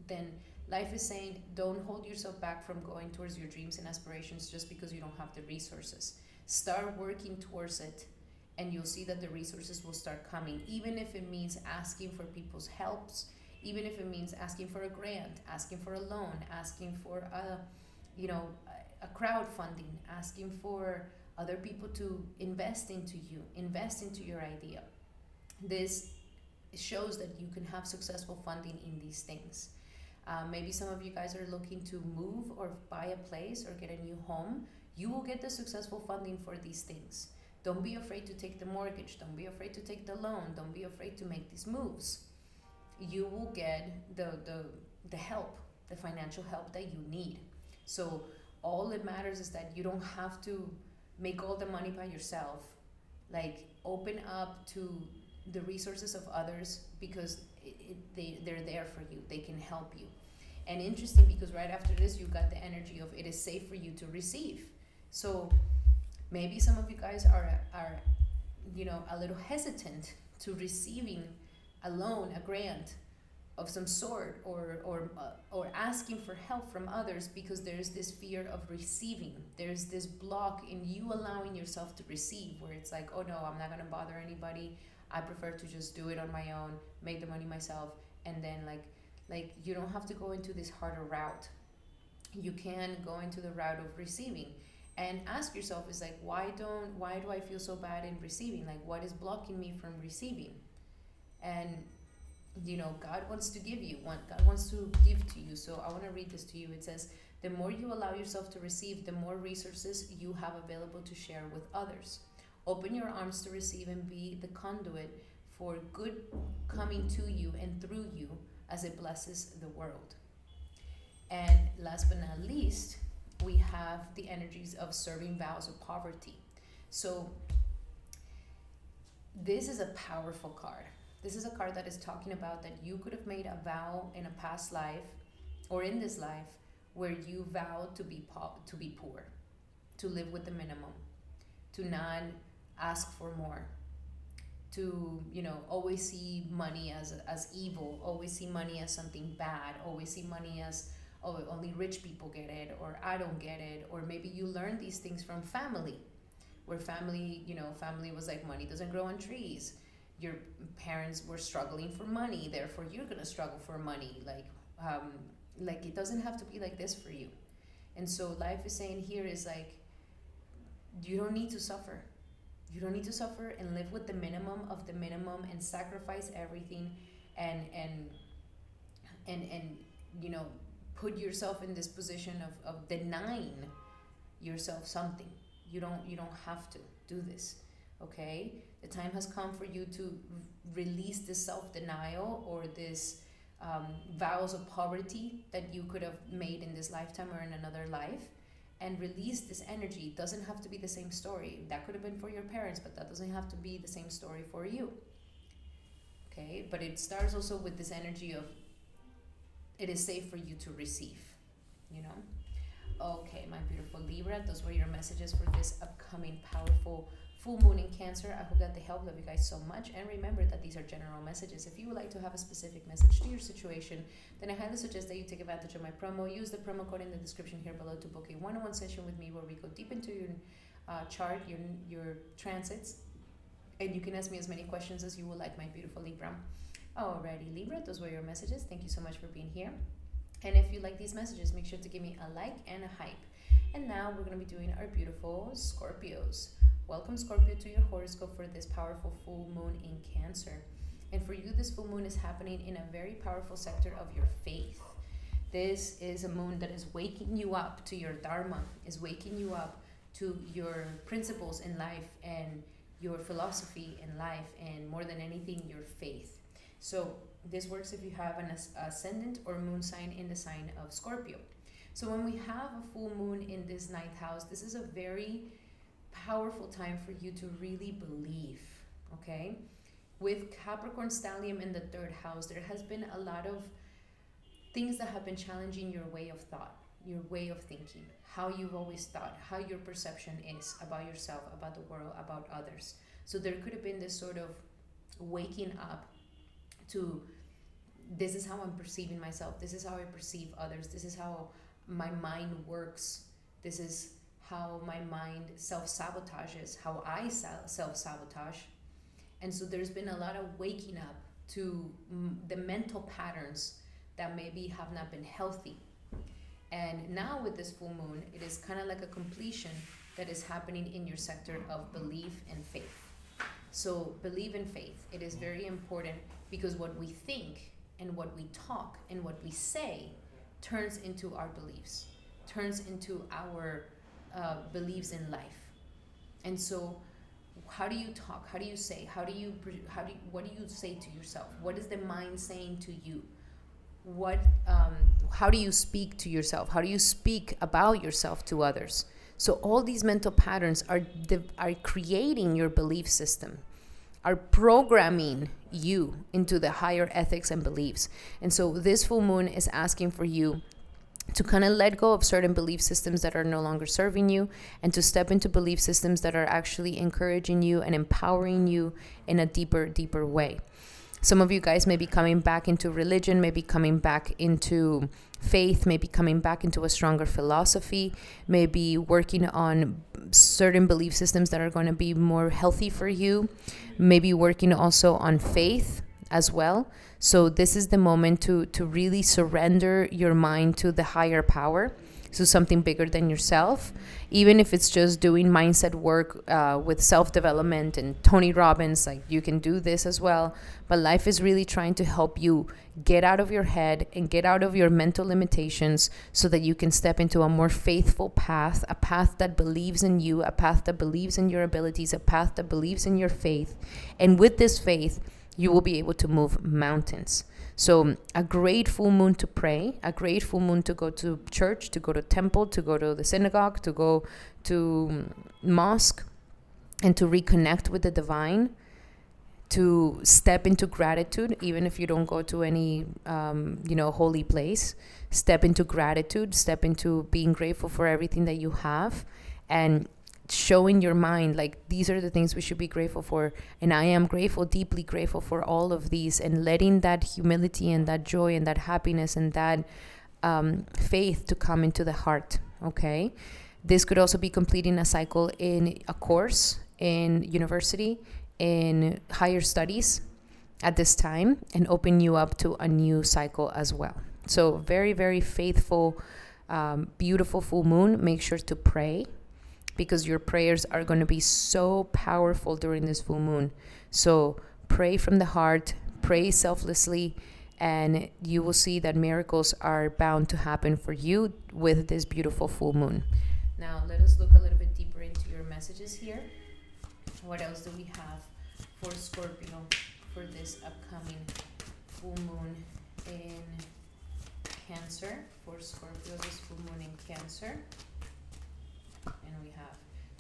then life is saying, don't hold yourself back from going towards your dreams and aspirations just because you don't have the resources. Start working towards it, and you'll see that the resources will start coming, even if it means asking for people's helps, even if it means asking for a grant, asking for a loan, asking for a crowdfunding, asking for other people to invest into you, invest into your idea. This shows that you can have successful funding in these things. Maybe some of you guys are looking to move or buy a place or get a new home. You will get the successful funding for these things. Don't be afraid to take the mortgage. Don't be afraid to take the loan. Don't be afraid to make these moves. You will get the help, the financial help that you need. So all it matters is that you don't have to make all the money by yourself. Like, open up to the resources of others, because they're there for you. They can help you. And interesting, because right after this, you got the energy of it is safe for you to receive. So maybe some of you guys are a little hesitant to receiving a loan, a grant of some sort, or asking for help from others, because there's this fear of receiving. There's this block in you allowing yourself to receive, where it's like, oh no, I'm not gonna bother anybody. I prefer to just do it on my own, make the money myself, and then like you don't have to go into this harder route. You can go into the route of receiving, and ask yourself, is like, why do I feel so bad in receiving? Like, what is blocking me from receiving? And God wants to give you. God wants to give to you. So I want to read this to you. It says, The more you allow yourself to receive, the more resources you have available to share with others. Open your arms to receive and be the conduit for good coming to you and through you as it blesses the world. And last but not least, we have the energies of serving vows of poverty. So this is a powerful card. This is a card that is talking about that you could have made a vow in a past life or in this life where you vowed to be poor, to live with the minimum, to not ask for more, to always see money as evil, always see money as something bad, always see money as, oh, only rich people get it, or I don't get it. Or maybe you learned these things from family, where family was like, money doesn't grow on trees. Your parents were struggling for money, therefore you're gonna struggle for money. Like it doesn't have to be like this for you. And so life is saying here is like, you don't need to suffer. You don't need to suffer and live with the minimum of the minimum and sacrifice everything and put yourself in this position of denying yourself something. You don't have to do this, okay? The time has come for you to release this self-denial or this vows of poverty that you could have made in this lifetime or in another life, and release this energy. It doesn't have to be the same story. That could have been for your parents, but that doesn't have to be the same story for you, okay? But it starts also with this energy of it is safe for you to receive, Okay, my beautiful Libra, those were your messages for this upcoming powerful full moon in Cancer. I hope that they help. Love you guys so much. And remember that these are general messages. If you would like to have a specific message to your situation, then I highly suggest that you take advantage of my promo. Use the promo code in the description here below to book a one-on-one session with me where we go deep into your chart, your transits, and you can ask me as many questions as you would like, my beautiful Libra. Alrighty, Libra, those were your messages. Thank you so much for being here. And if you like these messages, make sure to give me a like and a hype. And now we're going to be doing our beautiful Scorpios. Welcome, Scorpio, to your horoscope for this powerful full moon in Cancer. And for you, this full moon is happening in a very powerful sector of your faith. This is a moon that is waking you up to your dharma, is waking you up to your principles in life and your philosophy in life, and more than anything, your faith. So this works if you have an ascendant or moon sign in the sign of Scorpio. So when we have a full moon in this ninth house, this is a very powerful time for you to really believe, okay? With Capricorn stellium in the third house, there has been a lot of things that have been challenging your way of thought, your way of thinking, how you've always thought, how your perception is about yourself, about the world, about others. So there could have been this sort of waking up to, this is how I'm perceiving myself, this is how I perceive others, this is how my mind works, this is how my mind self-sabotages, how I self-sabotage. And so there's been a lot of waking up to the mental patterns that maybe have not been healthy. And now with this full moon, it is kind of like a completion that is happening in your sector of belief and faith. So believe in faith. It is very important because what we think and what we talk and what we say turns into our beliefs, turns into our beliefs in life. And so how do you talk? How do you say? What do you say to yourself? What is the mind saying to you? How do you speak to yourself? How do you speak about yourself to others? So all these mental patterns are creating your belief system, are programming you into the higher ethics and beliefs. And so this full moon is asking for you to kind of let go of certain belief systems that are no longer serving you, and to step into belief systems that are actually encouraging you and empowering you in a deeper way. Some of you guys may be coming back into religion, maybe coming back into faith, maybe coming back into a stronger philosophy, maybe working on certain belief systems that are going to be more healthy for you, maybe working also on faith, as well. So this is the moment to really surrender your mind to the higher power, so something bigger than yourself, even if it's just doing mindset work with self-development and Tony Robbins. Like, you can do this as well, but life is really trying to help you get out of your head and get out of your mental limitations so that you can step into a more faithful path, a path that believes in you, a path that believes in your abilities, a path that believes in your faith. And with this faith, you will be able to move mountains. So a great full moon to pray, a great full moon to go to church, to go to temple, to go to the synagogue, to go to mosque, and to reconnect with the divine, to step into gratitude, even if you don't go to any, holy place. Step into gratitude, step into being grateful for everything that you have, and showing your mind, like, these are the things we should be grateful for, and I am grateful, deeply grateful for all of these, and letting that humility and that joy and that happiness and that faith to come into the heart. Okay, this could also be completing a cycle in a course, in university, in higher studies at this time, and open you up to a new cycle as well. So very, very faithful, beautiful full moon. Make sure to pray, because your prayers are going to be so powerful during this full moon. So pray from the heart, pray selflessly, and you will see that miracles are bound to happen for you with this beautiful full moon. Now, let us look a little bit deeper into your messages here. What else do we have for Scorpio for this upcoming full moon in Cancer? For Scorpio, this full moon in Cancer. And we have,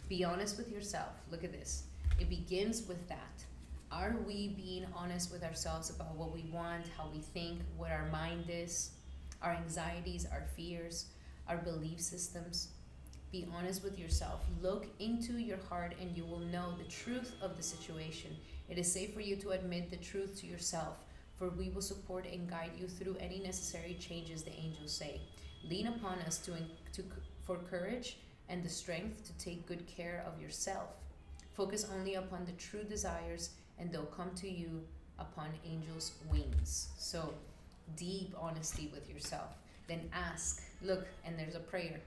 be honest with yourself. Look at this. It begins with that. Are we being honest with ourselves about what we want, how we think, what our mind is, our anxieties, our fears, our belief systems? Be honest with yourself. Look into your heart and you will know the truth of the situation. It is safe for you to admit the truth to yourself, for we will support and guide you through any necessary changes, the angels say. Lean upon us for courage and the strength to take good care of yourself. Focus only upon the true desires, and they'll come to you upon angels' wings. So, deep honesty with yourself. Then ask. Look, and there's a prayer.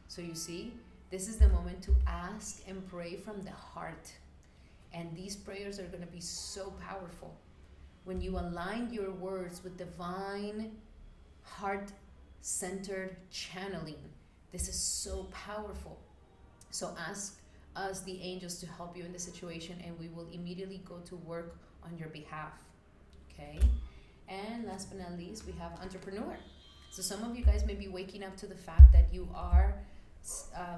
So you see, this is the moment to ask and pray from the heart. And these prayers are going to be so powerful. When you align your words with divine, heart-centered channeling, this is so powerful. So ask us, the angels, to help you in the situation, and we will immediately go to work on your behalf. Okay? And last but not least, we have entrepreneur. So some of you guys may be waking up to the fact that you are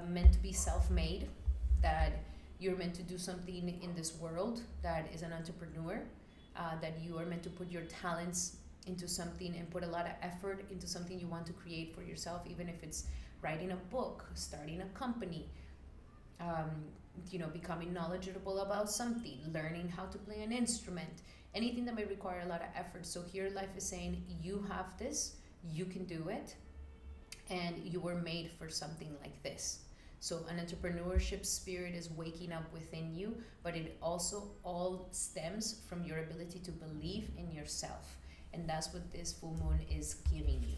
meant to be self-made, that you're meant to do something in this world that is an entrepreneur, that you are meant to put your talents into something and put a lot of effort into something you want to create for yourself, even if it's writing a book, starting a company, becoming knowledgeable about something, learning how to play an instrument, anything that may require a lot of effort. So here life is saying, you have this, you can do it, and you were made for something like this. So an entrepreneurship spirit is waking up within you, but it also all stems from your ability to believe in yourself. And that's what this full moon is giving you.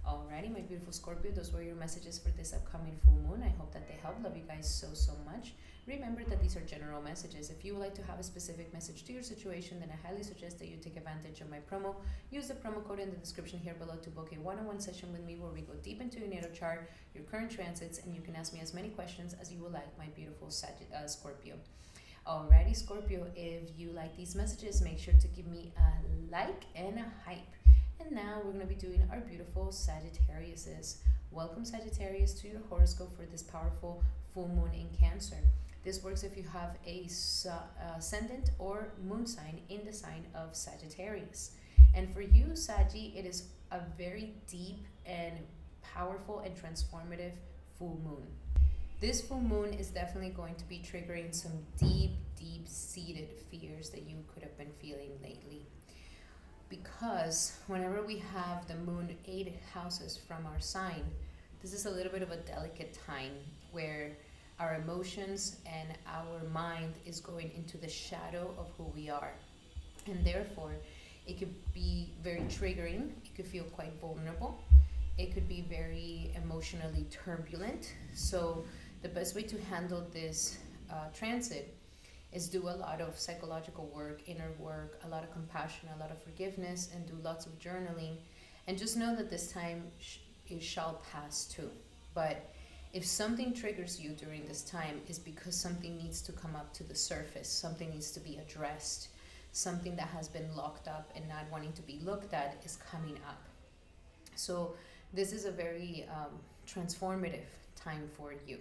Alrighty, my beautiful Scorpio, those were your messages for this upcoming full moon. I hope that they help. Love you guys so, so much. Remember that these are general messages. If you would like to have a specific message to your situation, then I highly suggest that you take advantage of my promo. Use the promo code in the description here below to book a one-on-one session with me where we go deep into your natal chart, your current transits, and you can ask me as many questions as you would like, my beautiful Scorpio. Alrighty, Scorpio, if you like these messages, make sure to give me a like and a hype. And now we're going to be doing our beautiful Sagittariuses. Welcome, Sagittarius, to your horoscope for this powerful full moon in Cancer. This works if you have a ascendant or moon sign in the sign of Sagittarius. And for you, Saggy, it is a very deep and powerful and transformative full moon. This full moon is definitely going to be triggering some deep, deep-seated fears that you could have been feeling lately. Because whenever we have the moon 8 houses from our sign, this is a little bit of a delicate time where our emotions and our mind is going into the shadow of who we are. And therefore, It could be very triggering. It could feel quite vulnerable. It could be very emotionally turbulent. So the best way to handle this transit is do a lot of psychological work, inner work, a lot of compassion, a lot of forgiveness, and do lots of journaling. And just know that this time it shall pass too. But if something triggers you during this time, is because something needs to come up to the surface, something needs to be addressed, something that has been locked up and not wanting to be looked at is coming up. So this is a very transformative time for you.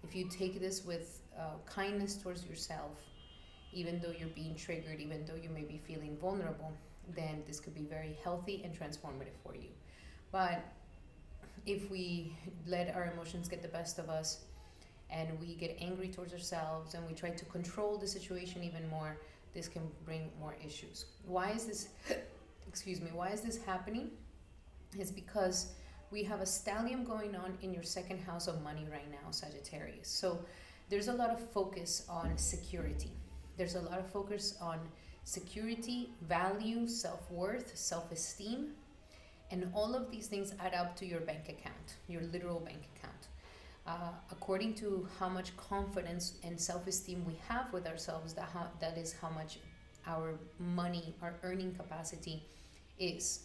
If you take this with kindness towards yourself, even though you're being triggered, even though you may be feeling vulnerable, then this could be very healthy and transformative for you. But if we let our emotions get the best of us and we get angry towards ourselves and we try to control the situation even more, this can bring more issues. Why is this, why is this happening? It's because we have a stellium going on in your second house of money right now, Sagittarius. So there's a lot of focus on security. There's a lot of focus on security, value, self-worth, self-esteem. And all of these things add up to your bank account, your literal bank account. According to how much confidence and self-esteem we have with ourselves, that is how much our money, our earning capacity is.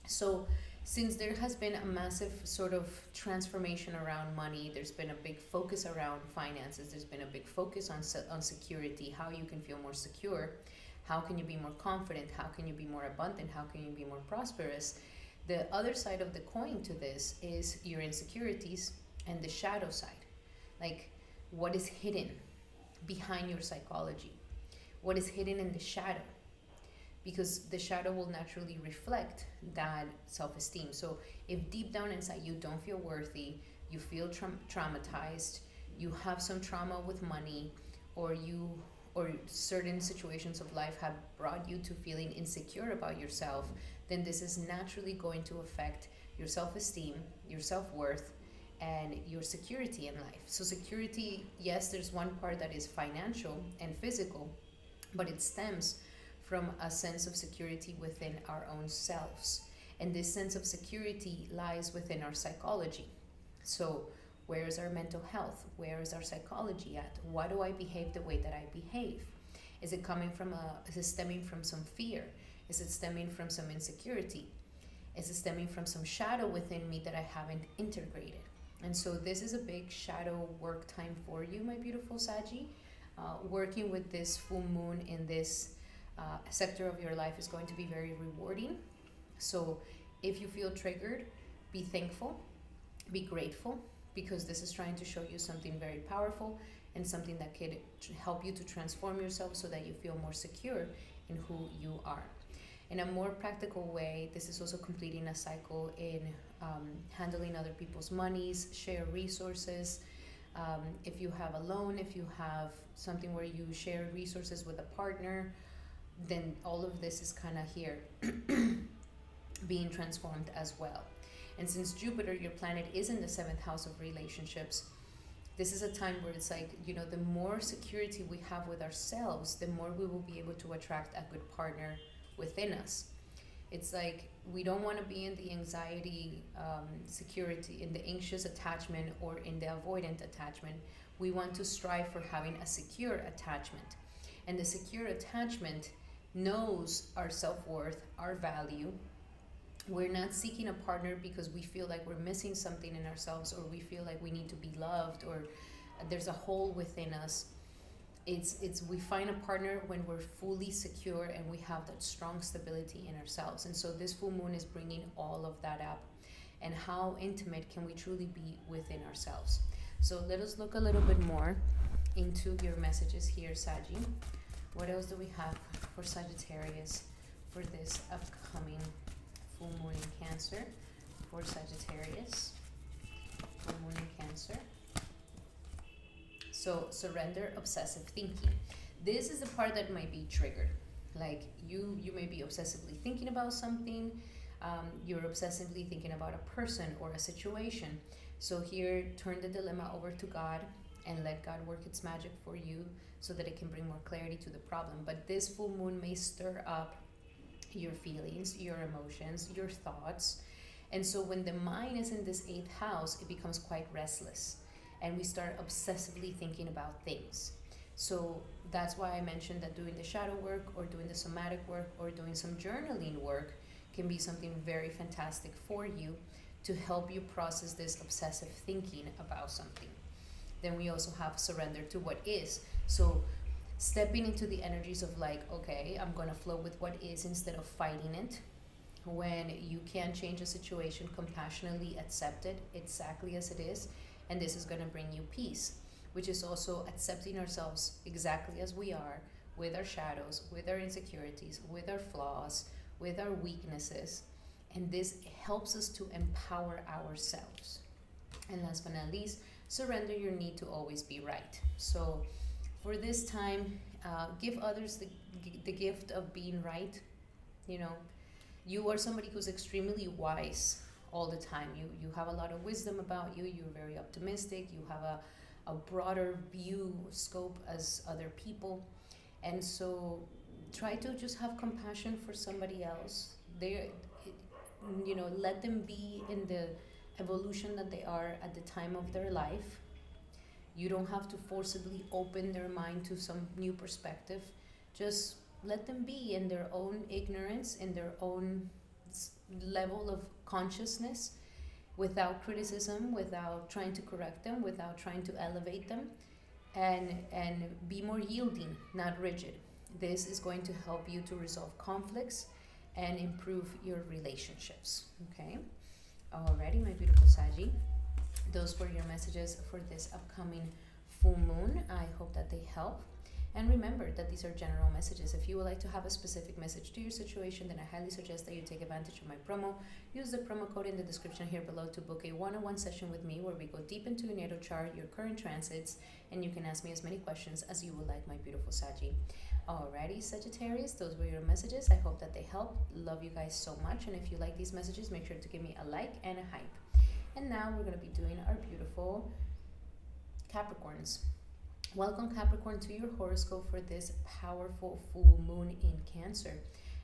So since there has been a massive sort of transformation around money, there's been a big focus around finances, there's been a big focus on security, how you can feel more secure, how can you be more confident, how can you be more abundant, how can you be more prosperous. The other side of the coin to this is your insecurities and the shadow side. Like, what is hidden behind your psychology? What is hidden in the shadow? Because the shadow will naturally reflect that self-esteem. So if deep down inside you don't feel worthy, you feel traumatized, you have some trauma with money, or certain situations of life have brought you to feeling insecure about yourself, then this is naturally going to affect your self-esteem, your self-worth, and your security in life. So security, yes, there's one part that is financial and physical, but it stems from a sense of security within our own selves. And this sense of security lies within our psychology. So where is our mental health? Where is our psychology at? Why do I behave the way that I behave? Is it stemming from some fear? Is it stemming from some insecurity? Is it stemming from some shadow within me that I haven't integrated? And so this is a big shadow work time for you, my beautiful Saggy. Working with this full moon in this sector of your life is going to be very rewarding. So if you feel triggered, be thankful, be grateful, because this is trying to show you something very powerful and something that could help you to transform yourself so that you feel more secure in who you are. In a more practical way, this is also completing a cycle in handling other people's monies, share resources. If you have a loan, if you have something where you share resources with a partner, then all of this is kind of here being transformed as well. And since Jupiter, your planet, is in the 7th house of relationships, this is a time where it's like, the more security we have with ourselves, the more we will be able to attract a good partner within us. It's like we don't want to be in the anxiety, security, in the anxious attachment or in the avoidant attachment. We want to strive for having a secure attachment. And the secure attachment knows our self-worth, our value. We're not seeking a partner because we feel like we're missing something in ourselves, or we feel like we need to be loved, or there's a hole within us. It's we find a partner when we're fully secure and we have that strong stability in ourselves. And so this full moon is bringing all of that up. And how intimate can we truly be within ourselves? So let us look a little bit more into your messages here, Saggy. What else do we have for Sagittarius for this upcoming full moon in Cancer? For Sagittarius, full moon in Cancer. So surrender obsessive thinking. This is the part that might be triggered. Like you may be obsessively thinking about something. You're obsessively thinking about a person or a situation. So here, turn the dilemma over to God and let God work its magic for you so that it can bring more clarity to the problem. But this full moon may stir up your feelings, your emotions, your thoughts. And so when the mind is in this 8th house, it becomes quite restless and we start obsessively thinking about things. So that's why I mentioned that doing the shadow work or doing the somatic work or doing some journaling work can be something very fantastic for you to help you process this obsessive thinking about something. Then we also have surrender to what is. So stepping into the energies of like, okay, I'm going to flow with what is instead of fighting it. When you can change a situation, compassionately accept it exactly as it is, and this is going to bring you peace, which is also accepting ourselves exactly as we are, with our shadows, with our insecurities, with our flaws, with our weaknesses, and this helps us to empower ourselves. And last but not least, surrender your need to always be right. So for this time, give others the gift of being right. You know, you are somebody who's extremely wise all the time. You have a lot of wisdom about you. You're very optimistic. You have a broader view scope as other people. And so try to just have compassion for somebody else. Let them be in the evolution that they are at the time of their life. You don't have to forcibly open their mind to some new perspective. Just let them be in their own ignorance, in their own level of consciousness, without criticism, without trying to correct them, without trying to elevate them, and be more yielding, not rigid. This is going to help you to resolve conflicts and improve your relationships. Okay? Alrighty, my beautiful Saggy. Those were your messages for this upcoming full moon. I hope that they help. And remember that these are general messages. If you would like to have a specific message to your situation, then I highly suggest that you take advantage of my promo. Use the promo code in the description here below to book a one-on-one session with me where we go deep into your natal chart, your current transits, and you can ask me as many questions as you would like, my beautiful Saggy. Alrighty, Sagittarius, those were your messages. I hope that they help. Love you guys so much. And if you like these messages, make sure to give me a like and a hype. And now we're going to be doing our beautiful Capricorns. Welcome, Capricorn, to your horoscope for this powerful full moon in Cancer.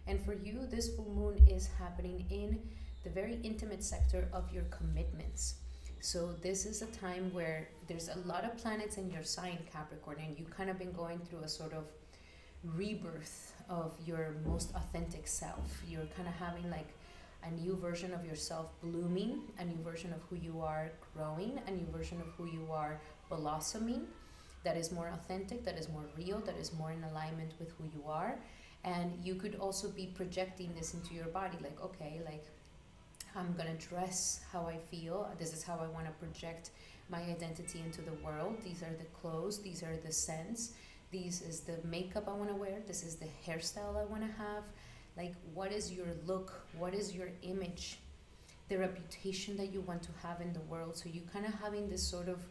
And for you, this full moon is happening in the very intimate sector of your commitments. So this is a time where there's a lot of planets in your sign, Capricorn, and you kind of been going through a sort of rebirth of your most authentic self. You're kind of having like a new version of yourself blooming, a new version of who you are growing, a new version of who you are blossoming, that is more authentic, that is more real, that is more in alignment with who you are. And you could also be projecting this into your body, like, okay, like I'm gonna dress how I feel. This is how I want to project my identity into the world. These are the clothes, these are the scents, this is the makeup I want to wear, this is the hairstyle I want to have. Like, what is your look? What is your image? The reputation that you want to have in the world. So you kind of having this sort of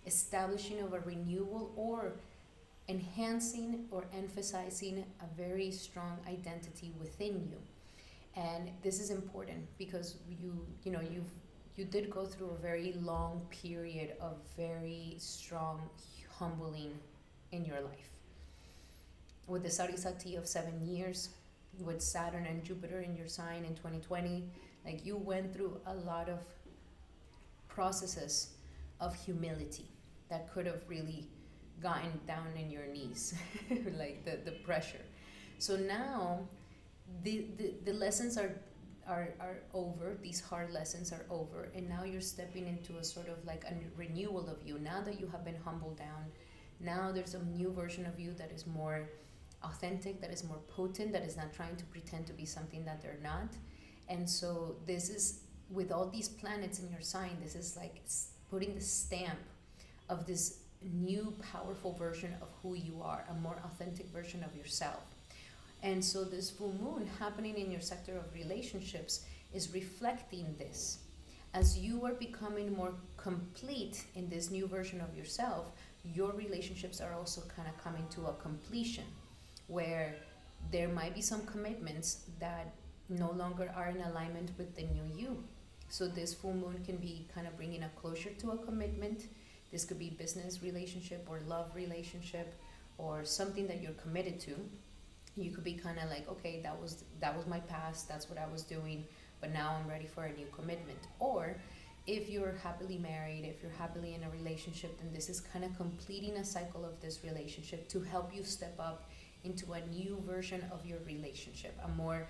establishing of a renewal or enhancing or emphasizing a very strong identity within you. And this is important because you did go through a very long period of very strong humbling in your life. With the Sarisati of 7 years, with Saturn and Jupiter in your sign in 2020, like you went through a lot of processes of humility that could have really gotten down in your knees, like the pressure. So now the lessons are over. These hard lessons are over, and now you're stepping into a sort of like a renewal of you. Now that you have been humbled down, now there's a new version of you that is more authentic, that is more potent, that is not trying to pretend to be something that they're not. And so this is, with all these planets in your sign, this is like putting the stamp of this new powerful version of who you are, a more authentic version of yourself. And so this full moon happening in your sector of relationships is reflecting this. As you are becoming more complete in this new version of yourself, your relationships are also kind of coming to a completion, where there might be some commitments that no longer are in alignment with the new you. So this full moon can be kind of bringing a closure to a commitment. This could be business relationship or love relationship or something that you're committed to. You could be kind of like, okay, that was my past, that's what I was doing, but now I'm ready for a new commitment. Or if you're happily married, if you're happily in a relationship, then this is kind of completing a cycle of this relationship to help you step up into a new version of your relationship, a more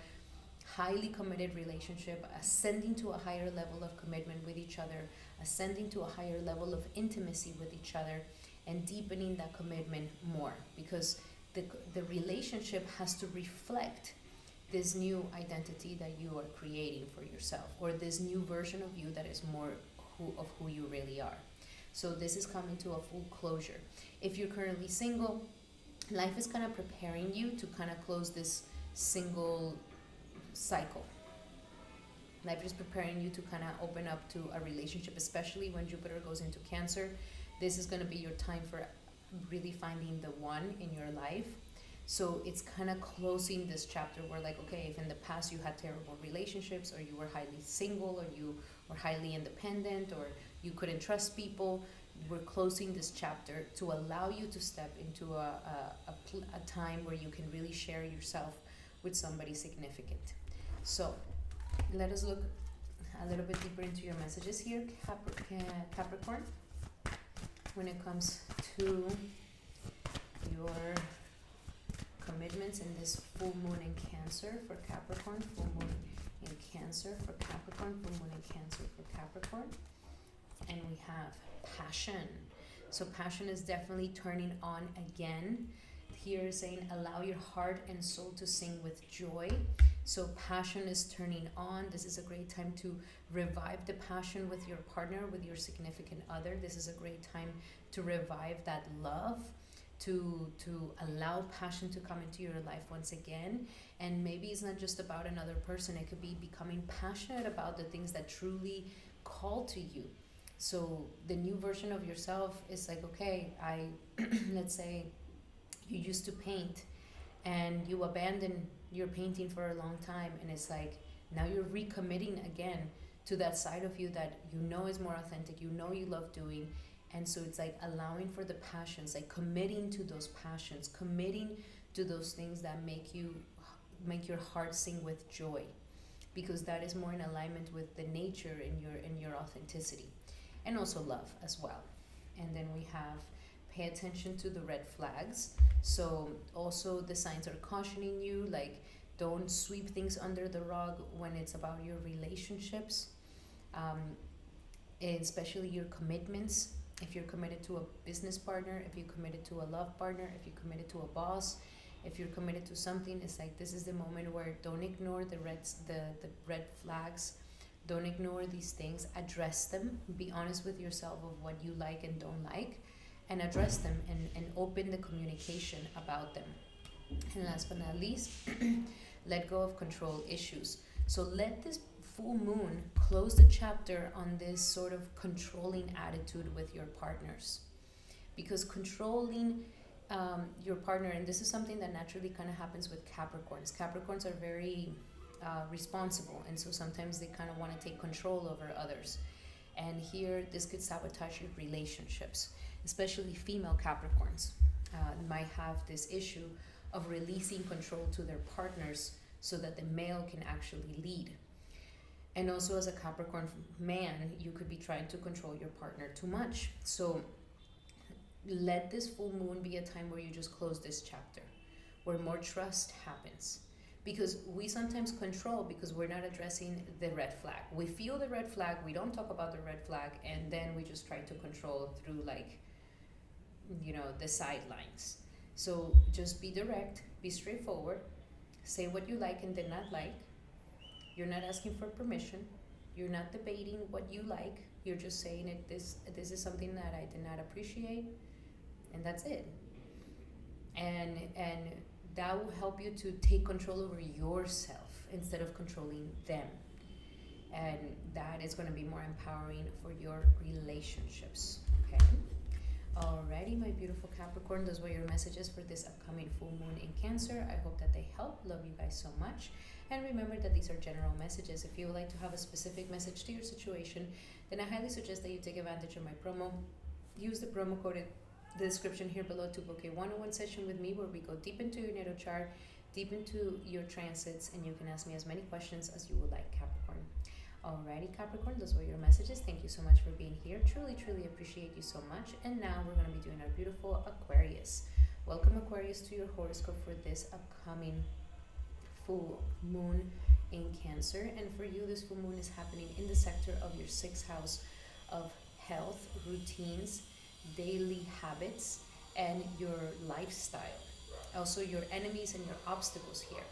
highly committed relationship, ascending to a higher level of commitment with each other, ascending to a higher level of intimacy with each other, and deepening that commitment more, because the relationship has to reflect this new identity that you are creating for yourself, or this new version of you that is more of who you really are. So this is coming to a full closure. If you're currently single, life is kind of preparing you to kind of close this single cycle. Life is preparing you to kind of open up to a relationship, especially when Jupiter goes into Cancer. This is going to be your time for really finding the one in your life. So it's kind of closing this chapter where, like, okay, if in the past you had terrible relationships, or you were highly single, or you were highly independent, or you couldn't trust people, we're closing this chapter to allow you to step into a time where you can really share yourself with somebody significant. So let us look a little bit deeper into your messages here, Capricorn, when it comes to your commitments in this full moon in Cancer for Capricorn, full moon in Cancer for Capricorn, full moon in Cancer for Capricorn. And we have passion. So passion is definitely turning on again. Here saying allow your heart and soul to sing with joy. So passion is turning on. This is a great time to revive the passion with your partner, with your significant other. This is a great time to revive that love, to allow passion to come into your life once again. And maybe it's not just about another person. It could be becoming passionate about the things that truly call to you. So the new version of yourself is like, okay, let's say you used to paint and you abandoned your painting for a long time, and it's like now you're recommitting again to that side of you that you know is more authentic, you know you love doing. And so it's like allowing for the passions, like committing to those passions, committing to those things that make your heart sing with joy, because that is more in alignment with the nature in your authenticity, and also love as well. And then we have pay attention to the red flags. So also the signs are cautioning you, like don't sweep things under the rug when it's about your relationships, especially your commitments. If you're committed to a business partner, if you're committed to a love partner, if you're committed to a boss, if you're committed to something, it's like this is the moment where don't ignore the red flags. Don't ignore these things. Address them. Be honest with yourself of what you like and don't like, and address them and open the communication about them. And last but not least, let go of control issues. So let this full moon close the chapter on this sort of controlling attitude with your partners, because controlling your partner, and this is something that naturally kind of happens with Capricorns are very responsible, and so sometimes they kind of want to take control over others, and here this could sabotage your relationships. Especially female Capricorns might have this issue of releasing control to their partners so that the male can actually lead. And also as a Capricorn man, you could be trying to control your partner too much. So let this full moon be a time where you just close this chapter, where more trust happens. Because we sometimes control because we're not addressing the red flag. We feel the red flag, we don't talk about the red flag, and then we just try to control through the sidelines. So just be direct, be straightforward, say what you like and did not like. You're not asking for permission. You're not debating what you like. You're just saying it. This is something that I did not appreciate, and that's it. And that will help you to take control over yourself instead of controlling them. And that is going to be more empowering for your relationships. Okay. Alrighty, my beautiful Capricorn, those were your messages for this upcoming full moon in Cancer. I hope that they help. Love you guys so much. And remember that these are general messages. If you would like to have a specific message to your situation, then I highly suggest that you take advantage of my promo. Use the promo code in the description here below to book a one-on-one session with me, where we go deep into your natal chart, deep into your transits, and you can ask me as many questions as you would like, Capricorn. Alrighty, Capricorn, those were your messages. Thank you so much for being here. Truly, truly appreciate you so much. And now we're going to be doing our beautiful Aquarius. Welcome, Aquarius, to your horoscope for this upcoming full moon in Cancer. And for you, this full moon is happening in the sector of your 6th house of health, routines, daily habits, and your lifestyle. Also your enemies and your obstacles here.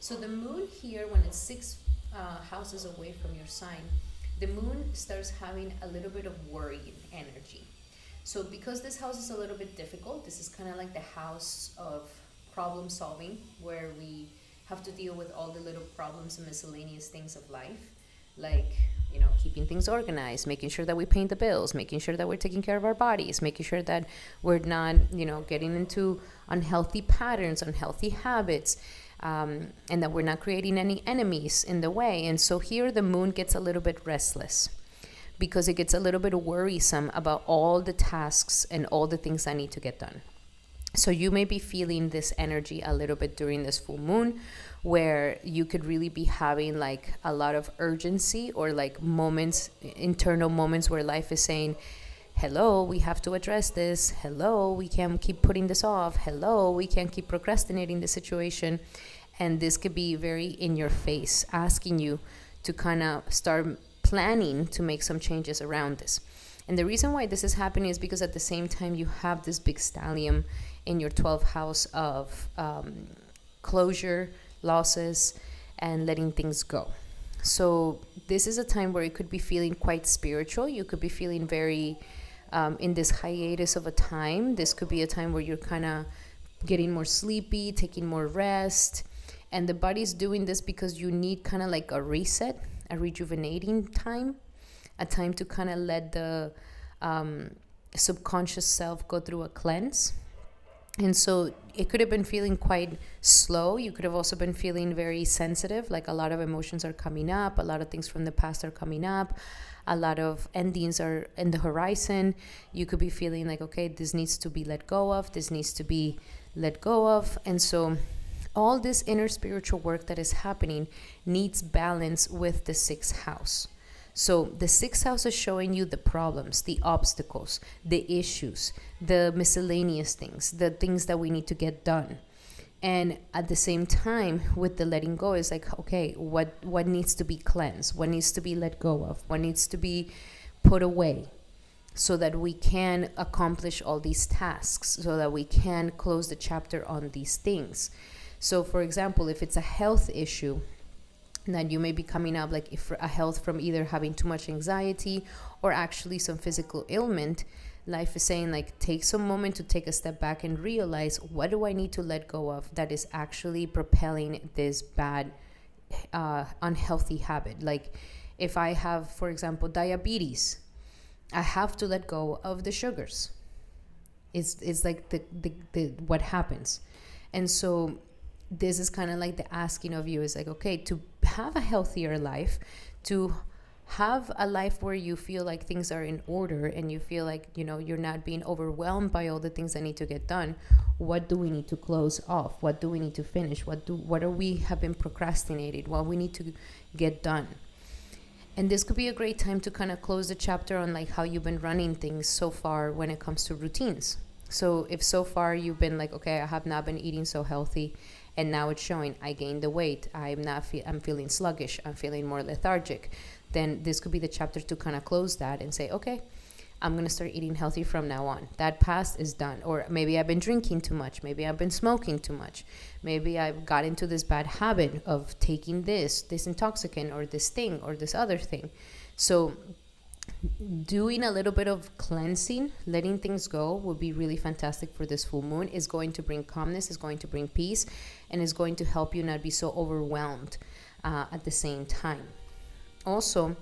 So the moon here, when it's 6 houses away from your sign, the moon starts having a little bit of worrying energy. So because this house is a little bit difficult, this is kind of like the house of problem solving, where we have to deal with all the little problems and miscellaneous things of life, like, you know, keeping things organized, making sure that we pay the bills, making sure that we're taking care of our bodies, making sure that we're not, you know, getting into unhealthy patterns, unhealthy habits, and that we're not creating any enemies in the way. And so here the moon gets a little bit restless because it gets a little bit worrisome about all the tasks and all the things that need to get done. So you may be feeling this energy a little bit during this full moon, where you could really be having like a lot of urgency, or like moments, internal moments where life is saying, hello, we have to address this. Hello, we can't keep putting this off. Hello, we can't keep procrastinating the situation. And this could be very in your face, asking you to kind of start planning to make some changes around this. And the reason why this is happening is because at the same time you have this big stallion in your 12th house of closure, losses, and letting things go. So this is a time where you could be feeling quite spiritual. You could be feeling very in this hiatus of a time. This could be a time where you're kind of getting more sleepy, taking more rest. And the body's doing this because you need kind of like a reset, a rejuvenating time, a time to kind of let the subconscious self go through a cleanse. And so it could have been feeling quite slow. You could have also been feeling very sensitive, like a lot of emotions are coming up, a lot of things from the past are coming up, a lot of endings are in the horizon. You could be feeling like, okay, this needs to be let go of, this needs to be let go of. And so all this inner spiritual work that is happening needs balance with the 6th house. So the 6th house is showing you the problems, the obstacles, the issues, the miscellaneous things, the things that we need to get done. And at the same time, with the letting go, is like, okay, what needs to be cleansed? What needs to be let go of? What needs to be put away so that we can accomplish all these tasks, so that we can close the chapter on these things? So, for example, if it's a health issue, that you may be coming up, like if a health from either having too much anxiety or actually some physical ailment, life is saying like, take some moment to take a step back and realize, what do I need to let go of that is actually propelling this bad, unhealthy habit? Like if I have, for example, diabetes, I have to let go of the sugars. It's like the what happens. And so this is kind of like the asking of you is like, okay, to have a healthier life, to have a life where you feel like things are in order and you feel like, you know, you're not being overwhelmed by all the things that need to get done. What do we need to close off? What do we need to finish? What are we have been procrastinated? What we need to get done? And this could be a great time to kind of close the chapter on like how you've been running things so far when it comes to routines. So if so far you've been like, okay, I have not been eating so healthy, and now it's showing I gained the weight, I'm feeling sluggish, I'm feeling more lethargic, then this could be the chapter to kind of close that and say, okay, I'm going to start eating healthy from now on. That past is done. Or maybe I've been drinking too much. Maybe I've been smoking too much. Maybe I've got into this bad habit of taking this intoxicant or this thing or this other thing. So doing a little bit of cleansing, letting things go would be really fantastic for this full moon. Is going to bring calmness, is going to bring peace, and is going to help you not be so overwhelmed at the same time. Also,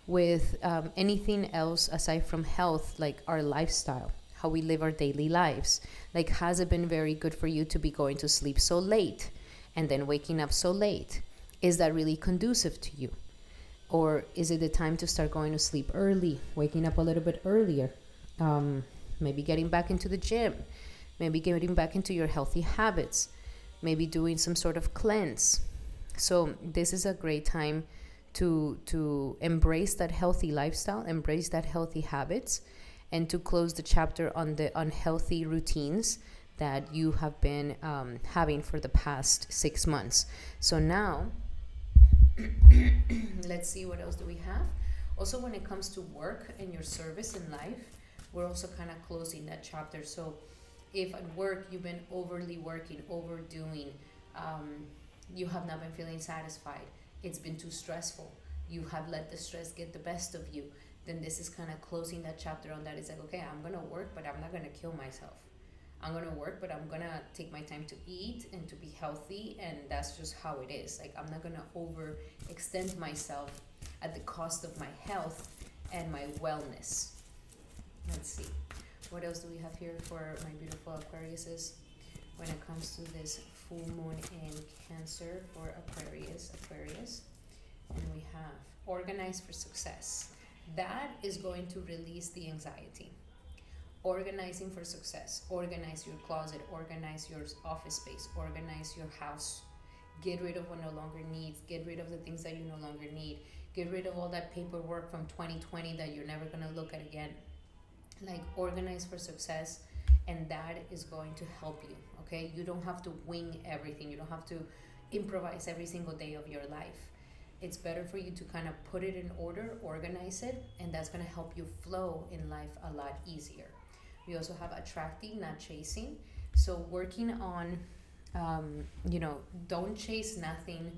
with anything else aside from health, like our lifestyle, how we live our daily lives, like has it been very good for you to be going to sleep so late and then waking up so late? Is that really conducive to you? Or is it the time to start going to sleep early, waking up a little bit earlier, maybe getting back into the gym, maybe getting back into your healthy habits, maybe doing some sort of cleanse. So this is a great time to embrace that healthy lifestyle, embrace that healthy habits, and to close the chapter on the unhealthy routines that you have been having for the past 6 months. So now, let's see what else do we have. Also, when it comes to work and your service in life, we're also kind of closing that chapter. So if at work you've been overly working, overdoing, you have not been feeling satisfied, it's been too stressful, you have let the stress get the best of you, then this is kind of closing that chapter on that. It's like, okay, I'm gonna work, but I'm not gonna kill myself. I'm gonna work, but I'm gonna take my time to eat and to be healthy, and that's just how it is. Like, I'm not gonna overextend myself at the cost of my health and my wellness. Let's see, what else do we have here for my beautiful Aquariuses when it comes to this full moon in Cancer for Aquarius. And we have organize for success. That is going to release the anxiety. Organizing for success. Organize your closet, organize your office space, organize your house. Get rid of what no longer needs. Get rid of the things that you no longer need. Get rid of all that paperwork from 2020 that you're never going to look at again. Like, organize for success, and that is going to help you. Okay, you don't have to wing everything. You don't have to improvise every single day of your life. It's better for you to kind of put it in order, organize it, and that's going to help you flow in life a lot easier. We also have attracting, not chasing. So working on, don't chase nothing.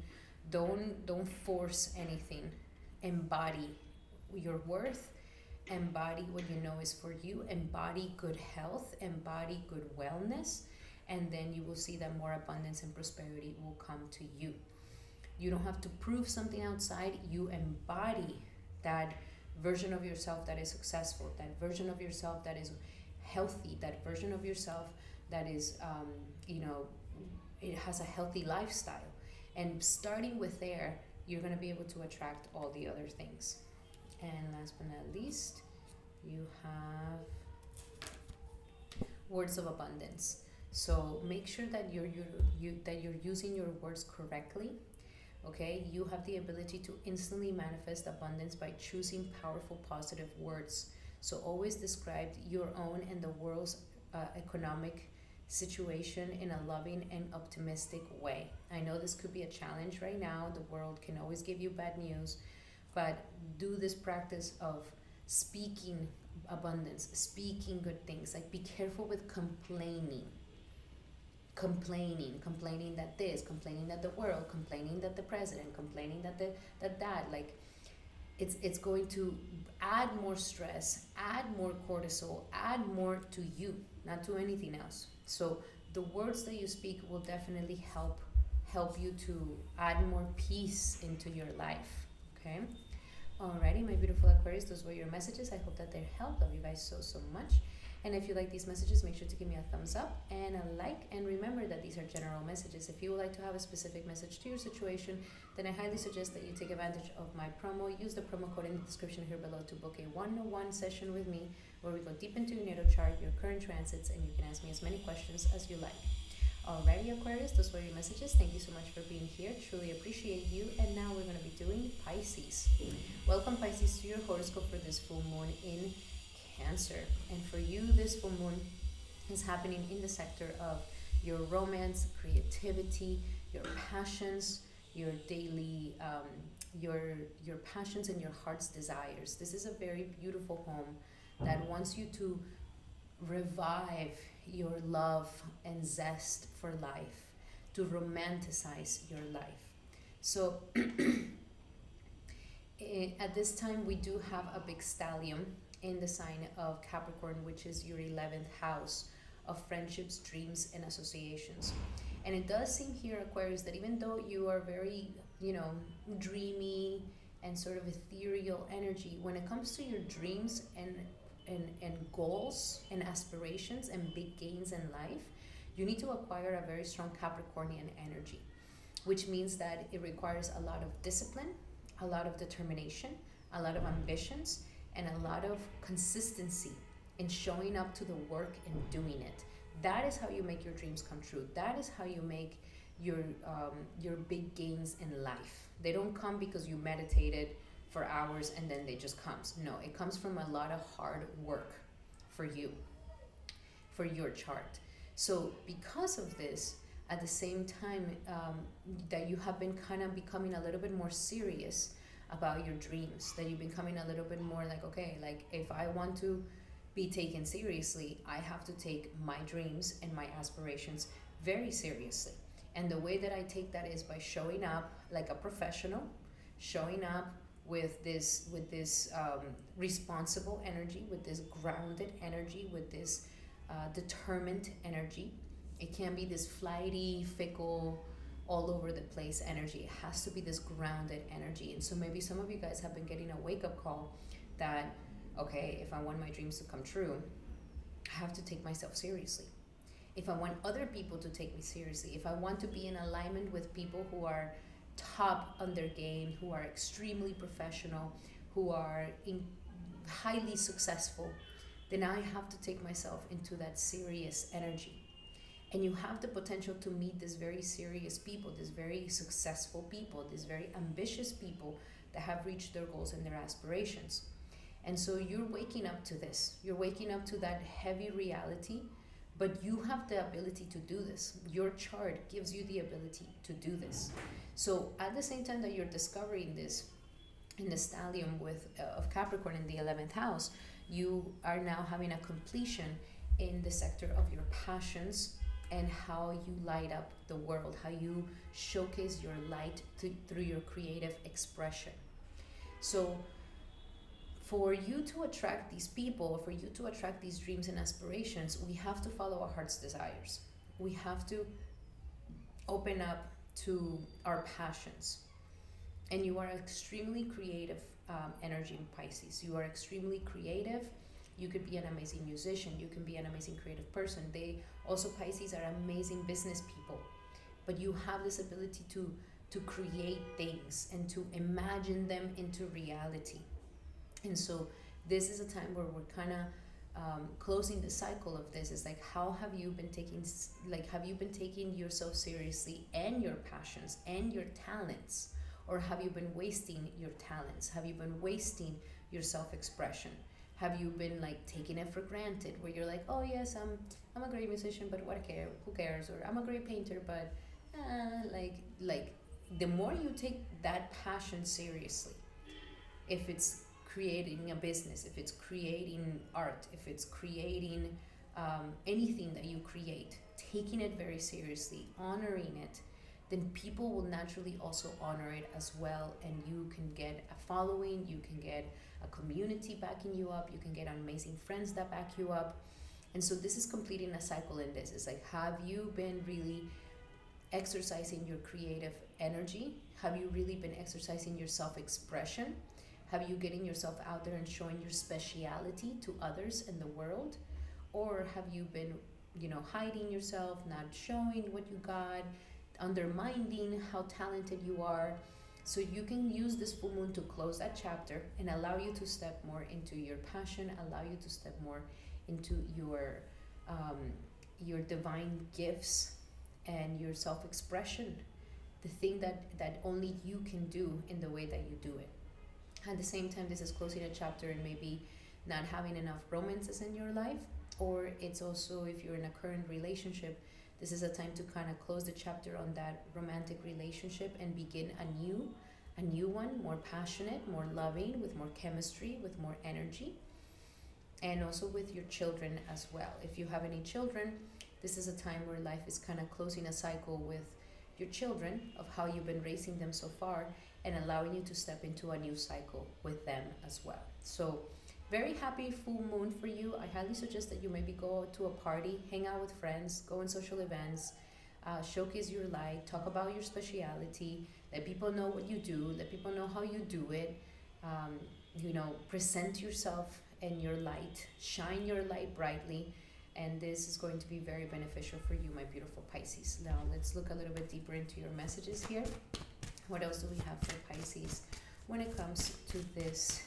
Don't force anything. Embody your worth. Embody what you know is for you. Embody good health. Embody good wellness. And then you will see that more abundance and prosperity will come to you. You don't have to prove something outside. You embody that version of yourself that is successful, that version of yourself that is healthy, that version of yourself that is, it has a healthy lifestyle. And starting with there, you're going to be able to attract all the other things. And last but not least, you have words of abundance. So make sure that you're using your words correctly. Okay, you have the ability to instantly manifest abundance by choosing powerful, positive words. So always describe your own and the world's economic situation in a loving and optimistic way. I know this could be a challenge right now. The world can always give you bad news, but do this practice of speaking abundance, speaking good things. Like, be careful with complaining that this, complaining that the world, complaining that the president, complaining that like, it's going to add more stress, add more cortisol, add more to you, not to anything else. So the words that you speak will definitely help you to add more peace into your life. Okay, alrighty, my beautiful Aquarius, those were your messages. I hope that they helped. Love you guys so much. And if you like these messages, make sure to give me a thumbs up and a like. And remember that these are general messages. If you would like to have a specific message to your situation, then I highly suggest that you take advantage of my promo. Use the promo code in the description here below to book a one-on-one session with me, where we go deep into your natal chart, your current transits, and you can ask me as many questions as you like. Alrighty, Aquarius, those were your messages. Thank you so much for being here. Truly appreciate you. And now we're going to be doing Pisces. Welcome, Pisces, to your horoscope for this full moon in Cancer. And for you, this full moon is happening in the sector of your romance, creativity, your passions, your daily, your passions and your heart's desires. This is a very beautiful home that wants you to revive your love and zest for life, to romanticize your life. So at this time, we do have a big stallion in the sign of Capricorn, which is your 11th house of friendships, dreams, and associations. And it does seem here, Aquarius, that even though you are very, dreamy and sort of ethereal energy, when it comes to your dreams and goals and aspirations and big gains in life, you need to acquire a very strong Capricornian energy, which means that it requires a lot of discipline, a lot of determination, a lot of ambitions, and a lot of consistency in showing up to the work and doing it. That is how you make your dreams come true. That is how you make your big gains in life. They don't come because you meditated for hours and then they just comes. No, it comes from a lot of hard work for you, for your chart. So because of this, at the same time that you have been kind of becoming a little bit more serious about your dreams, that you've been becoming a little bit more like, okay, like if I want to be taken seriously, I have to take my dreams and my aspirations very seriously. And the way that I take that is by showing up like a professional, showing up with this responsible energy, with this grounded energy, with this determined energy. It can't be this flighty, fickle, all over the place energy. It has to be this grounded energy. And so maybe some of you guys have been getting a wake-up call that, okay, if I want my dreams to come true, I have to take myself seriously. If I want other people to take me seriously, if I want to be in alignment with people who are top on their game, who are extremely professional, who are highly successful, then I have to take myself into that serious energy. And you have the potential to meet these very serious people, these very successful people, these very ambitious people that have reached their goals and their aspirations. And so you're waking up to this. You're waking up to that heavy reality, but you have the ability to do this. Your chart gives you the ability to do this. So at the same time that you're discovering this in the stellium of Capricorn in the 11th house, you are now having a completion in the sector of your passions and how you light up the world, how you showcase your light through your creative expression. So for you to attract these people, for you to attract these dreams and aspirations, we have to follow our heart's desires. We have to open up to our passions. And you are extremely creative energy in Pisces. You are extremely creative. You could be an amazing musician. You can be an amazing creative person. Pisces are amazing business people. But you have this ability to create things and to imagine them into reality. And so this is a time where we're kind of closing the cycle of this. Is like, how have you been taking yourself seriously and your passions and your talents? Or have you been wasting your talents? Have you been wasting your self-expression? Have you been like taking it for granted, where you're like, oh yes, I'm a great musician, but who cares? Or I'm a great painter, but like the more you take that passion seriously, if it's creating a business, if it's creating art, if it's creating anything that you create, taking it very seriously, honoring it, then people will naturally also honor it as well, and you can get a following, you can get a community backing you up, you can get amazing friends that back you up. And so this is completing a cycle in this. It's like, have you been really exercising your creative energy? Have you really been exercising your self-expression? Have you getting yourself out there and showing your speciality to others in the world? Or have you been, hiding yourself, not showing what you got, undermining how talented you are? So you can use this full moon to close that chapter and allow you to step more into your passion, allow you to step more into your divine gifts and your self-expression, the thing that only you can do in the way that you do it. At the same time, this is closing a chapter and maybe not having enough romances in your life, or it's also, if you're in a current relationship, this is a time to kind of close the chapter on that romantic relationship and begin a new one, more passionate, more loving, with more chemistry, with more energy, and also with your children as well. If you have any children, this is a time where life is kind of closing a cycle with your children of how you've been raising them so far, and allowing you to step into a new cycle with them as well. So very happy full moon for you. I highly suggest that you maybe go to a party, hang out with friends, go on social events, showcase your light, talk about your speciality, let people know what you do, let people know how you do it, present yourself and your light, shine your light brightly, and this is going to be very beneficial for you, my beautiful Pisces. Now let's look a little bit deeper into your messages here. What else do we have for Pisces when it comes to this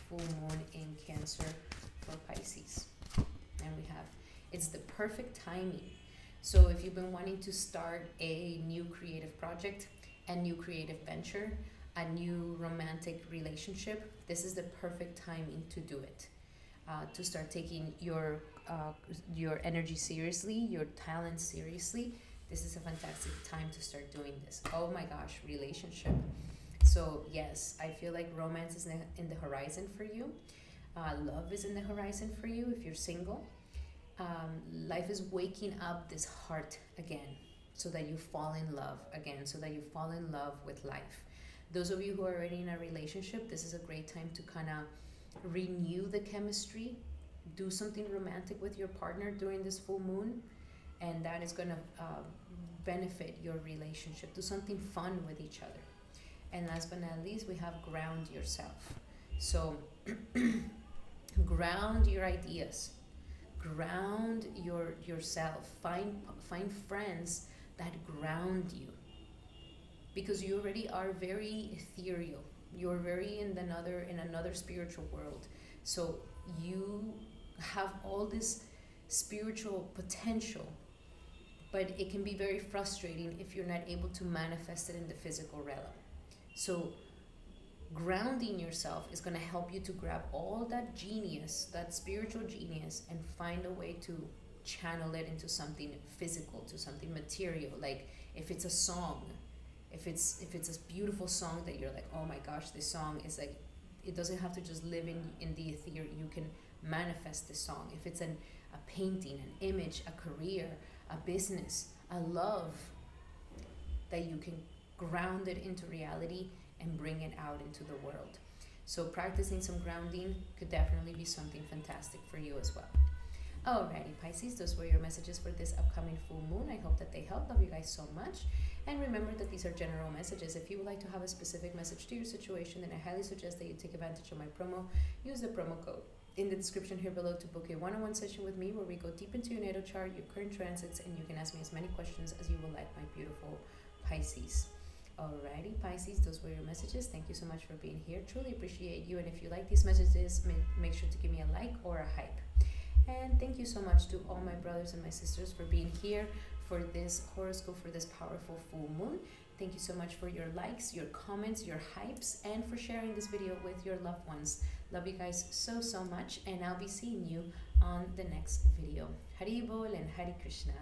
full moon in Cancer for Pisces? And we have, it's the perfect timing So if you've been wanting to start a new creative project, a new creative venture, a new romantic relationship, this is the perfect timing to do it. To start taking your energy seriously, your talent seriously. This is a fantastic time to start doing this. Oh my gosh, relationship. So yes, I feel like romance is in the horizon for you. Love is in the horizon for you if you're single. Life is waking up this heart again so that you fall in love again, so that you fall in love with life. Those of you who are already in a relationship, this is a great time to kind of renew the chemistry, do something romantic with your partner during this full moon, and that is going to benefit your relationship. Do something fun with each other. And last but not least, we have ground yourself. So ground your ideas, ground yourself. Find friends that ground you, because you already are very ethereal. You're very in another spiritual world. So you have all this spiritual potential, but it can be very frustrating if you're not able to manifest it in the physical realm. So grounding yourself is going to help you to grab all that genius, that spiritual genius, and find a way to channel it into something physical, to something material. Like if it's a song, if it's a beautiful song that you're like, oh my gosh, this song is like, it doesn't have to just live in the ethereal. You can manifest this song. If it's a painting, an image, a career, a business, a love, that you can ground it into reality and bring it out into the world. So practicing some grounding could definitely be something fantastic for you as well. Alrighty, Pisces, those were your messages for this upcoming full moon. I hope that they help. Love you guys so much. And remember that these are general messages. If you would like to have a specific message to your situation, then I highly suggest that you take advantage of my promo. Use the promo code in the description here below to book a one-on-one session with me, where we go deep into your natal chart, your current transits, and you can ask me as many questions as you would like, my beautiful Pisces. Alrighty, Pisces, those were your messages. Thank you so much for being here. Truly appreciate you. And if you like these messages, make sure to give me a like or a hype. And thank you so much to all my brothers and my sisters for being here for this horoscope, for this powerful full moon. Thank you so much for your likes, your comments, your hypes, and for sharing this video with your loved ones. Love you guys so, so much, and I'll be seeing you on the next video. Hari Bol and Hari Krishna.